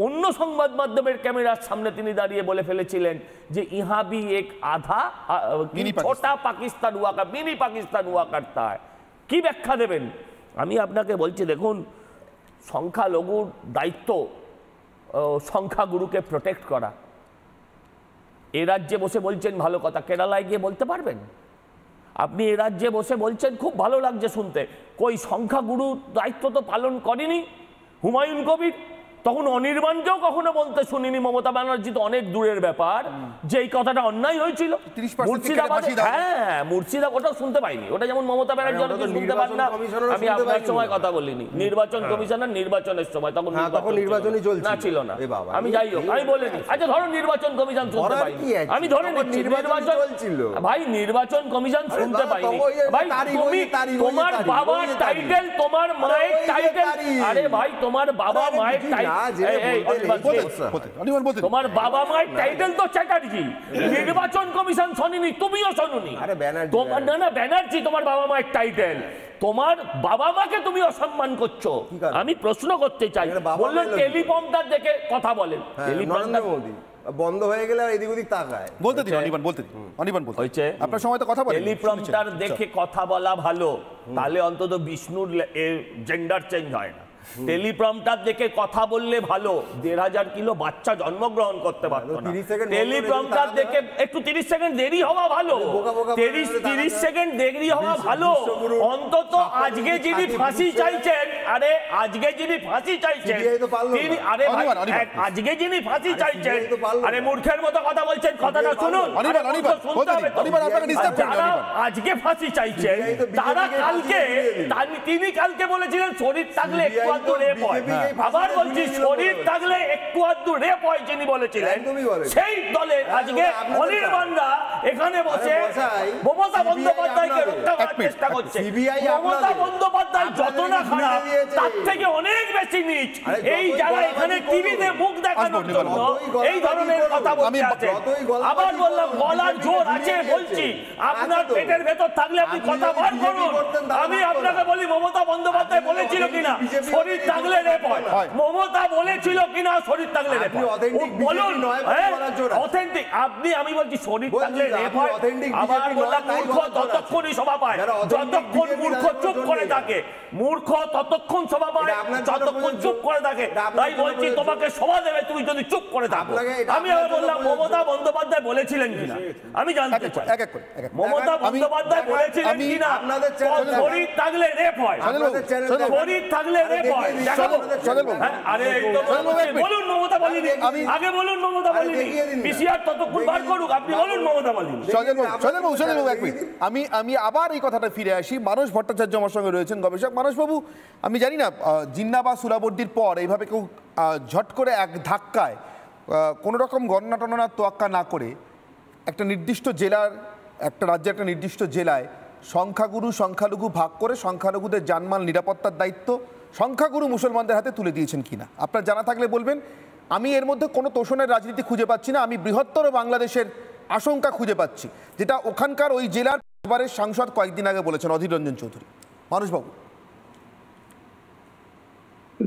অন্য সংবাদ মাধ্যমের ক্যামেরার সামনে তিনি দাঁড়িয়ে বলে ফেলেছিলেন যে ইহা ভি এক আধা ছোটা পাকিস্তান হুয়া কা মিনি পাকিস্তান হুয়া করতা হ্যায়, কি ব্যাখ্যা দেবেন? আমি আপনাকে বলছি, দেখুন, সংখ্যালঘুর দায়িত্ব সংখ্যাগুরুকে প্রোটেক্ট করা। এ রাজ্যে বসে বলছেন ভালো কথা, কেরালায় গিয়ে বলতে পারবেন? আপনি এ রাজ্যে বসে বলছেন খুব ভালো লাগছে শুনতে, কই সংখ্যাগুরু দায়িত্ব তো পালন করেনি হুমায়ুন কবির, তখন অনির্বাণকেও কখনো বলতে শুনিনি। মমতা ব্যানার্জি তো অনেক দূরের ব্যাপার যে এই কথাটা অন্যায় হয়েছিল মুর্শিদাবাদে। হ্যাঁ, মুর্শিদাবাদ ওটাও শুনতে পাইনি, ওটা যেমন মমতা ব্যানার্জি অনেক শুনতে পান না। আমি আপনার সময় কথা বলিনি, নির্বাচন কমিশনার নির্বাচনের সময় তখন নির্বাচনই চলছিল না, ছিল না। আমি যাই হোক, আমি বলিনি। আচ্ছা ধরো নির্বাচন কমিশন শুনতে পাইনি, আমি ধরে নিচ্ছি নির্বাচন ভাই, নির্বাচন কমিশন শুনতে পাইনি ভাই। তুমি তোমার বাবার টাইটেল, তোমার মায়ের টাইটেল, আরে ভাই তোমার বাবা মায়ের টাইটেল, তোমার বাবা মায়ের টাইটেল তো চ্যাটার্জি, নির্বাচন কমিশন শোনেনি, তুমিও শোনোনি। তোমার না ব্যানার্জি তোমার বাবা মায়ের টাইটেল, তোমার বাবা মাকে তুমি অসম্মান করছো। আমি প্রশ্ন করতে চাই, বললেন টেলিপ্রম্পটার দেখে কথা বলেন, বন্ধ হয়ে গেলে আর এদিক ওদিক তাকায়। বলতে দিন অনির্বাণ, বলতে দিন অনির্বাণ, বলতে হয়েছে আপনার সময় তো কথা বলেন। টেলিপ্রম্পটার দেখে কথা বলা ভালো, তাহলে অন্তত বিষ্ণুর জেন্ডার চেঞ্জ হয় না। টেলিপ্রম্পটার দেখে কথা বললে ভালো, 1,500 কিলো বাচ্চা জন্মগ্রহণ করতে পারতো না। টেলিপ্রম্পটার দেখে একটু 30 সেকেন্ড দেরি হওয়া ভালো, 30 সেকেন্ড দেরি হওয়া ভালো। অন্তত আজকে যিনি ফাঁসি চাইছেন, আরে আজকে যিনি ফাঁসি চাইছেন তিনি, আরে আজকে যিনি ফাঁসি চাইছেন, আরে মূর্খের মতো কথা বলছেন, কথাটা শুনুন। যারা আজকে ফাঁসি চাইছেন তারা কালকে, তিনি কালকে বলেছিলেন শরীর থাকলে একটু আধটু রেপ হয়, আবার বলছি শরীর থাকলে একটু আধটু রেপ হয় যিনি বলেছিলেন, সেই দলের আজকে অনির্বাণরা এখানে বসে মমতা বন্দ্যোপাধ্যায়কে রক্ষা করার চেষ্টা করছে। মমতা বন্দ্যোপাধ্যায় যত না খারাপ, তার থেকে অনেক বেশি নিচ এই যারা এখানে টিভিতে মুখ দেখানোর জন্য এই ধরনের কথা বলতে আছে। আবার বললাম গলার জোর আছে, বলছি আপনার পেটের ভেতর থাকলে আপনি কথা বার করুন। আমি আপনাকে বলি মমতা বন্দ্যোপাধ্যায় বলেছিল কিনা শরীর থাকলে রেপ হয়, মমতা বলেছিল কিনা শরীর থাকলে রেপ হয়, বলুন অথেন্টিক। আপনি, আমি বলছি শরীর থাকলে রেপ হয়, আবার বললাম মূর্খ ততক্ষণই সভা পায় যতক্ষণ মূর্খ চুপ করে থাকে, মূর্খ ততক্ষণ সভা পায় যতক্ষণ চুপ করে থাকে। তাই বলছি তোমাকে সভা দেবে তুমি যদি চুপ করে থাকো। আমি আবার বললাম মমতা বন্দ্যোপাধ্যায় বলেছিলেন কিনা, আমি জানতে চাই মমতা বন্দ্যোপাধ্যায় বলেছিলেন কিনা শরীর থাকলে রেপ হয়, শরীর থাকলে রেপ হয়। আরে বলুন মমতা বলিনি, আগে বলুন মমতা বলিনি, পিসিআর ততক্ষণ বার করুক, আপনি বলুন মমতা বলিনি। আমি আবার এই কথাটা ফিরে আসি। মানস ভট্টাচার্য আমার সঙ্গে রয়েছেন, গবেষক। মানসবাবু, আমি জানি না জিন্না বা সুরাবর্দির পর এইভাবে কেউ ঝট করে এক ধাক্কায় কোনো রকম গণনা টননার তোয়াক্কা না করে একটা নির্দিষ্ট জেলার, একটা রাজ্যের একটা নির্দিষ্ট জেলায় সংখ্যাগুরু সংখ্যালঘু ভাগ করে সংখ্যালঘুদের জানমাল নিরাপত্তার দায়িত্ব সংখ্যাগুরু মুসলমানদের হাতে তুলে দিয়েছেন কিনা আপনার জানা থাকলে বলবেন। আমি এর মধ্যে কোনো তোষণের রাজনীতি খুঁজে পাচ্ছি না, আমি বৃহত্তর বাংলাদেশের আশঙ্কা খুঁজে পাচ্ছি, যেটা ওখানকার ওই জেলার এবারের সাংসদ কয়েকদিন আগে বলেছেন, অধীর রঞ্জন চৌধুরী। মানসবাবু,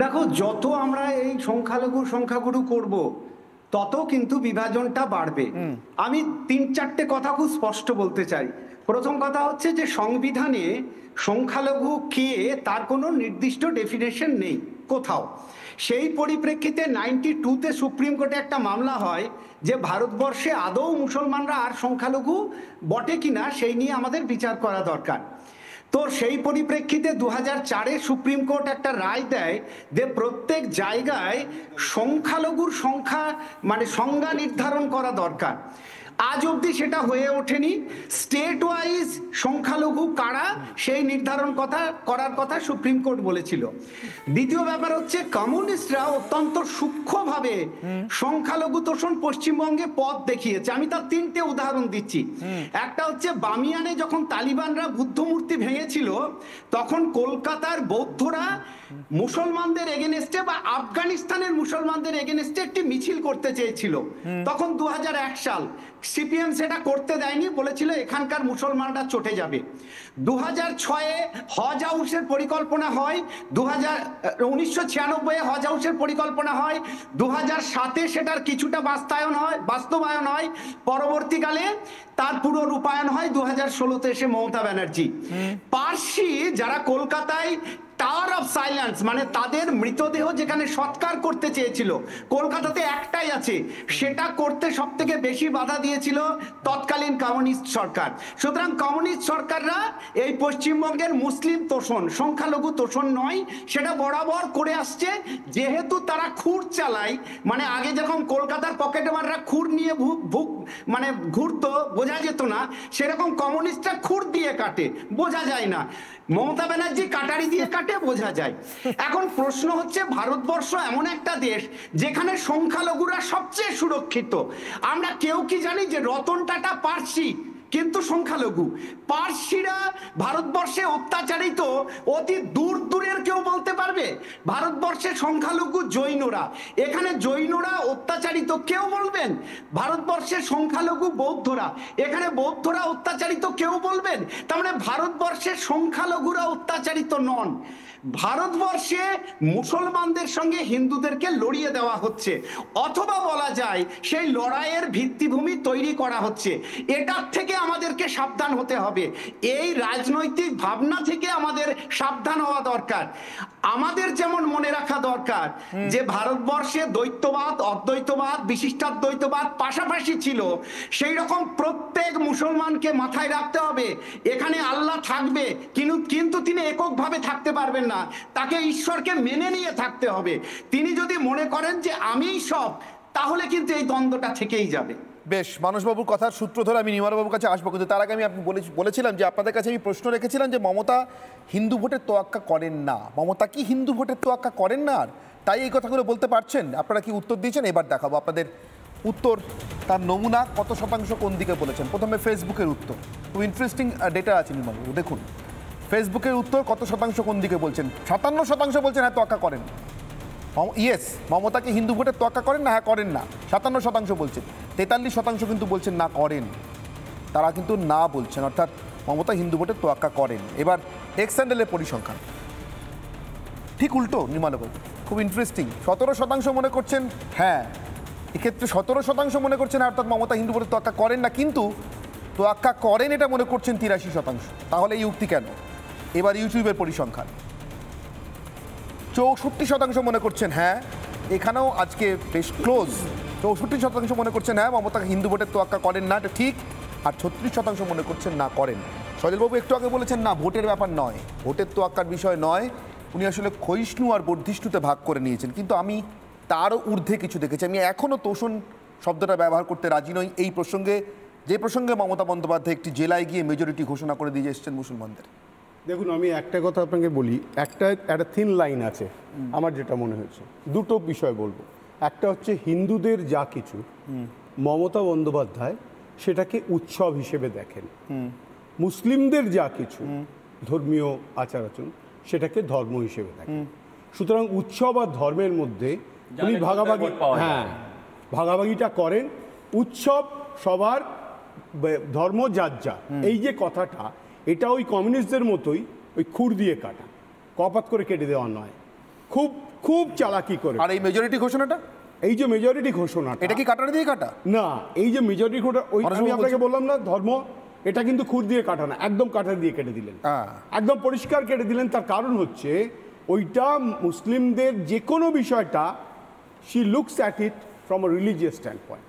দেখো, যত আমরা এই সংখ্যাগুরু করব তত কিন্তু বিভাজনটা বাড়বে। আমি 3-4টে কথা খুব স্পষ্ট বলতে চাই। প্রথম কথা হচ্ছে যে সংবিধানে সংখ্যালঘু কে তার কোনো নির্দিষ্ট ডেফিনেশন নেই কোথাও। সেই পরিপ্রেক্ষিতে 92-তে সুপ্রিম কোর্টে একটা মামলা হয় যে ভারতবর্ষে আদৌ মুসলমানরা আর সংখ্যালঘু বটে কিনা সেই নিয়ে আমাদের বিচার করা দরকার। তো সেই পরিপ্রেক্ষিতে 2004-এ সুপ্রিম কোর্ট একটা রায় দেয় যে প্রত্যেক জায়গায় সংখ্যালঘুর সংখ্যা সংজ্ঞা নির্ধারণ করা দরকার। আজ অবধি সেটা হয়ে ওঠেনি। স্টেট ওয়াইজ সংখ্যালঘু কারা সেই নির্ধারণ করার কথা সুপ্রিম কোর্ট বলেছিল। দ্বিতীয় ব্যাপার হচ্ছে কমিউনিস্টরা অত্যন্ত সূক্ষ্মভাবে সংখ্যালঘু তোষণ পশ্চিমবঙ্গে পথ দেখিয়েছে। আমি তার 3টে উদাহরণ দিচ্ছি। একটা হচ্ছে বামিয়ানে যখন তালিবানরা বুদ্ধ মূর্তি ভেঙেছিল তখন কলকাতার বৌদ্ধরা মুসলমানদের এগেনস্টে বা আফগানিস্তানের মুসলমানদের এগেনস্টে একটি মিছিল করতে চেয়েছিল। তখন 2001 সাল সিপিএম সেটা করতে দেয়নি, বলেছিল এখানকার মুসলমানরা চটে যাবে। 2006-এ হজ হাউসের পরিকল্পনা হয়, 1996-এ হজ হাউসের পরিকল্পনা হয়, 2007-এ সেটার কিছুটা বাস্তবায়ন হয়, পরবর্তীকালে তার পুরো রূপায়ণ হয় 2016-তে এসে মমতা ব্যানার্জি। পার্সি যারা কলকাতায় টাওয়ার অফ সাইলেন্স, মানে তাদের মৃতদেহ যেখানে সৎকার করতে চেয়েছিল, কলকাতাতে একটাই আছে, সেটা করতে সব থেকে বেশি বাধা দিয়েছিল তৎকালীন কমিউনিস্ট সরকার। সুতরাং কমিউনিস্ট সরকাররা এই পশ্চিমবঙ্গের মুসলিম তোষণ, সংখ্যালঘু তোষণ নয়, সেটা বরাবর করে আসছে। যেহেতু তারা খুর চালায়, মানে আগে যখন কলকাতার পকেটমাররা খুর নিয়ে মানে ঘুরতো, বোঝা যেত না, সেরকম কমিউনিস্টরা খুর দিয়ে কাটে, বোঝা যায় না। মমতা ব্যানার্জি কাটারি দিয়ে কাটে, বোঝা যায়। এখন প্রশ্ন হচ্ছে, ভারতবর্ষ এমন একটা দেশ যেখানে সংখ্যালঘুরা সবচেয়ে সুরক্ষিত। আমরা কেউ কি জানি যে রতন টাটা পার্সি, কিন্তু সংখ্যালঘু। পার্সিরা ভারতবর্ষে অত্যাচারিত অতি দূর দূরের কেউ বলতে পারবে? ভারতবর্ষে সংখ্যালঘু জৈনরা, এখানে জৈনরা অত্যাচারিত কেউ বলবেন? ভারতবর্ষে সংখ্যালঘু বৌদ্ধরা, এখানে বৌদ্ধরা অত্যাচারিত কেউ বলবেন? তার মানে ভারতবর্ষের সংখ্যালঘুরা অত্যাচারিত নন। ভারতবর্ষে মুসলমানদের সঙ্গে হিন্দুদেরকে লড়িয়ে দেওয়া হচ্ছে, অথবা বলা যায় সেই লড়াইয়ের ভিত্তিভূমি তৈরি করা হচ্ছে। এটার থেকে আমাদেরকে সাবধান হতে হবে। এই রাজনৈতিক ভাবনা থেকে আমাদের সাবধান হওয়া দরকার। আমাদের যেমন মনে রাখা দরকার যে ভারতবর্ষে দ্বৈতবাদ, অদ্বৈতবাদ, বিশিষ্টাদ্বৈতবাদ পাশাপাশি ছিল, সেই রকম প্রত্যেক মুসলমানকে মাথায় রাখতে হবে এখানে আল্লাহ থাকবে, কিন্তু তিনি এককভাবে থাকতে পারবেন না, তাকে ঈশ্বরকে মেনে নিয়ে থাকতে হবে। তিনি যদি মনে করেন যে আমিই সব, তাহলে কিন্তু এই দ্বন্দ্বটা থেকেই যাবে। বেশ, মানসবাবুর কথার সূত্র ধরে আমি নির্মলবাবুর কাছে আসবো, কিন্তু তার আগে আমি বলেছিলাম যে আপনাদের কাছে আমি প্রশ্ন রেখেছিলাম যে মমতা হিন্দু ভোটের তোয়াক্কা করেন না। মমতা কি হিন্দু ভোটের তোয়াক্কা করেন না? আর তাই এই কথাগুলো বলতে পারছেন? আপনারা কি উত্তর দিয়েছেন? এবার দেখাবো আপনাদের উত্তর, তার নমুনা কত শতাংশ কোন দিকে বলেছেন। প্রথমে ফেসবুকের উত্তর, খুব ইন্টারেস্টিং ডেটা আছে নির্মলবাবু, দেখুন ফেসবুকের উত্তর কত শতাংশ কোন দিকে বলছেন। 57% বলছেন হ্যাঁ তোয়াক্কা করেন, ইয়েস মমতাকে হিন্দু ভোটের তোয়াক্কা করেন না, হ্যাঁ করেন না 57% বলছেন। 43% কিন্তু বলছেন না করেন, তারা কিন্তু না বলছেন, অর্থাৎ মমতা হিন্দু ভোটের তোয়াক্কা করেন। এবার এক্স হ্যান্ডেলের পরিসংখ্যান ঠিক উল্টো নির্মলবাবু, খুব ইন্টারেস্টিং। 17% মনে করছেন হ্যাঁ, এক্ষেত্রে 17% মনে করছেন অর্থাৎ মমতা হিন্দু ভোটের তোয়াক্কা করেন না, কিন্তু তোয়াক্কা করেন এটা মনে করছেন 83%। তাহলে এই উক্তি কেন? এবার ইউটিউবের পরিসংখ্যান 64% মনে করছেন হ্যাঁ, এখানেও আজকে বেশ ক্লোজ। 64% মনে করছেন হ্যাঁ মমতা হিন্দু ভোটের তোয়াক্কা করেন না, এটা ঠিক। আর 36% মনে করছেন না করেন। সজলবাবু একটু আগে বলেছেন না ভোটের ব্যাপার নয়, ভোটের তোয়াক্কার বিষয় নয়, উনি আসলে ক্ষয়িষ্ণু আর বর্ধিষ্ণুতে ভাগ করে নিয়েছেন। কিন্তু আমি তারও ঊর্ধ্বে কিছু দেখেছি। আমি এখনও তোষণ শব্দটা ব্যবহার করতে রাজি নই এই প্রসঙ্গে, যে প্রসঙ্গে মমতা বন্দ্যোপাধ্যায় একটি জেলায় গিয়ে মেজরিটি ঘোষণা করে দিয়ে এসেছেন মুসলমানদের। দেখুন, আমি একটা কথা আপনাকে বলি, একটা থিন লাইন আছে আমার যেটা মনে হয়েছে, দুটো বিষয় বলবো। একটা হচ্ছে হিন্দুদের যা কিছু মমতা বন্দ্যোপাধ্যায় সেটাকে উৎসব হিসেবে দেখেন, মুসলিমদের যা কিছু ধর্মীয় আচার আচরণ সেটাকে ধর্ম হিসেবে দেখেন। সুতরাং উৎসব আর ধর্মের মধ্যে উনি ভাগাভাগিটা করেন। উৎসব সবার, ধর্ম যার যা, এই যে কথাটা, এটা ওই কমিউনিস্টদের মতোই ওই খুর দিয়ে কাটা, কপাত করে কেটে দেওয়া নয়, খুব খুব চালাকি করে। আর এই মেজরিটি ঘোষণাটা, এই যে মেজরিটি ঘোষণা, এটা কি কাটারি দিয়ে কাটা? না, এই যে মেজরিটি ঘোষণা, ওই আমি আপনাকে বললাম না ধর্ম, এটা কিন্তু খুর দিয়ে কাটা না, একদম কাটারি দিয়ে কেটে দিলেন, একদম পরিষ্কার কেটে দিলেন। তার কারণ হচ্ছে ওইটা মুসলিমদের যে কোনো বিষয়টা, she looks at it from a religious stand point,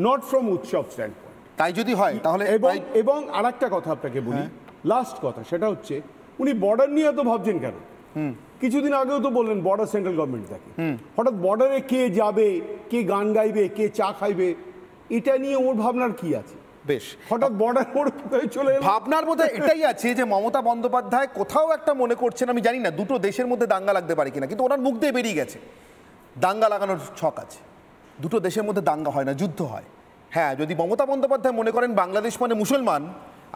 not from উৎসব স্ট্যান্ড পয়েন্ট। তাই যদি হয় তাহলে, এবং আর একটা কথা আপনাকে বলি, লাস্ট কথা, সেটা হচ্ছে উনি বর্ডার নিয়ে এত ভাবছেন কেন? কিছুদিন আগেও তো বললেন বর্ডার সেন্ট্রাল গভর্নমেন্ট থাকে, হঠাৎ বর্ডারে কে যাবে, কে গান গাইবে, কে চা খাইবে, এটা নিয়ে ওর ভাবনার কি আছে? বেশ, হঠাৎ বর্ডার চলে ভাবনার মধ্যে এটাই আছে যে মমতা বন্দ্যোপাধ্যায় কোথাও একটা মনে করছেন, আমি জানি না দুটো দেশের মধ্যে দাঙ্গা লাগতে পারে কিনা, কিন্তু ওনার মুখ দিয়ে বেরিয়ে গেছে দাঙ্গা লাগানোর ছক আছে। দুটো দেশের মধ্যে দাঙ্গা হয় না, যুদ্ধ হয়। হ্যাঁ, যদি মমতা বন্দ্যোপাধ্যায় মনে করেন বাংলাদেশ মানে মুসলমান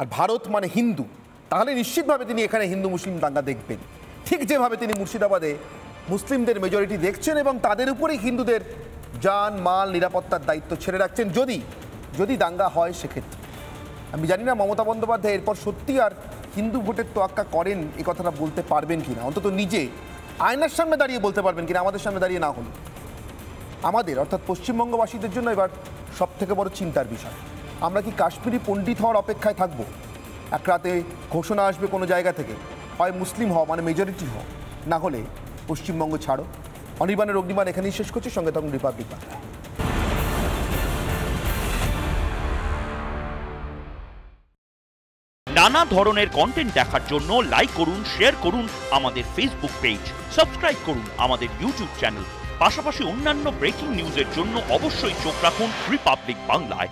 আর ভারত মানে হিন্দু, তাহলে নিশ্চিতভাবে তিনি এখানে হিন্দু মুসলিম দাঙ্গা দেখবেন, ঠিক যেভাবে তিনি মুর্শিদাবাদে মুসলিমদের মেজরিটি দেখছেন এবং তাদের উপরেই হিন্দুদের জান মাল নিরাপত্তার দায়িত্ব ছেড়ে রাখছেন। যদি দাঙ্গা হয় সেক্ষেত্রে আমি জানি না মমতা বন্দ্যোপাধ্যায় এরপর সত্যি আর হিন্দু ভোটের তোয়াক্কা করেন এই কথাটা বলতে পারবেন কিনা, অন্তত নিজে আয়নার সামনে দাঁড়িয়ে বলতে পারবেন কিনা, আমাদের সামনে দাঁড়িয়ে না হলো। আমাদের অর্থাৎ পশ্চিমবঙ্গবাসীদের জন্য এবার সব থেকে বড় চিন্তার বিষয়, আমরা কি কাশ্মীরি পণ্ডিত হওয়ার অপেক্ষায় থাকবো? এক রাতে ঘোষণা আসবে কোনো জায়গা থেকে, হয় মুসলিম হও মানে মেজরিটি হও, না হলে পশ্চিমবঙ্গ ছাড়ো। অনির্বাণের অগ্নিবাণ এখানেই শেষ করছি। সঙ্গে থাকুন রিপাবলিক বাংলা। নানা ধরনের কন্টেন্ট দেখার জন্য লাইক করুন, শেয়ার করুন আমাদের ফেসবুক পেজ, সাবস্ক্রাইব করুন আমাদের ইউটিউব চ্যানেল। পাশাপাশি অন্যান্য ব্রেকিং নিউজের জন্য অবশ্যই চোখ রাখুন রিপাবলিক বাংলায়।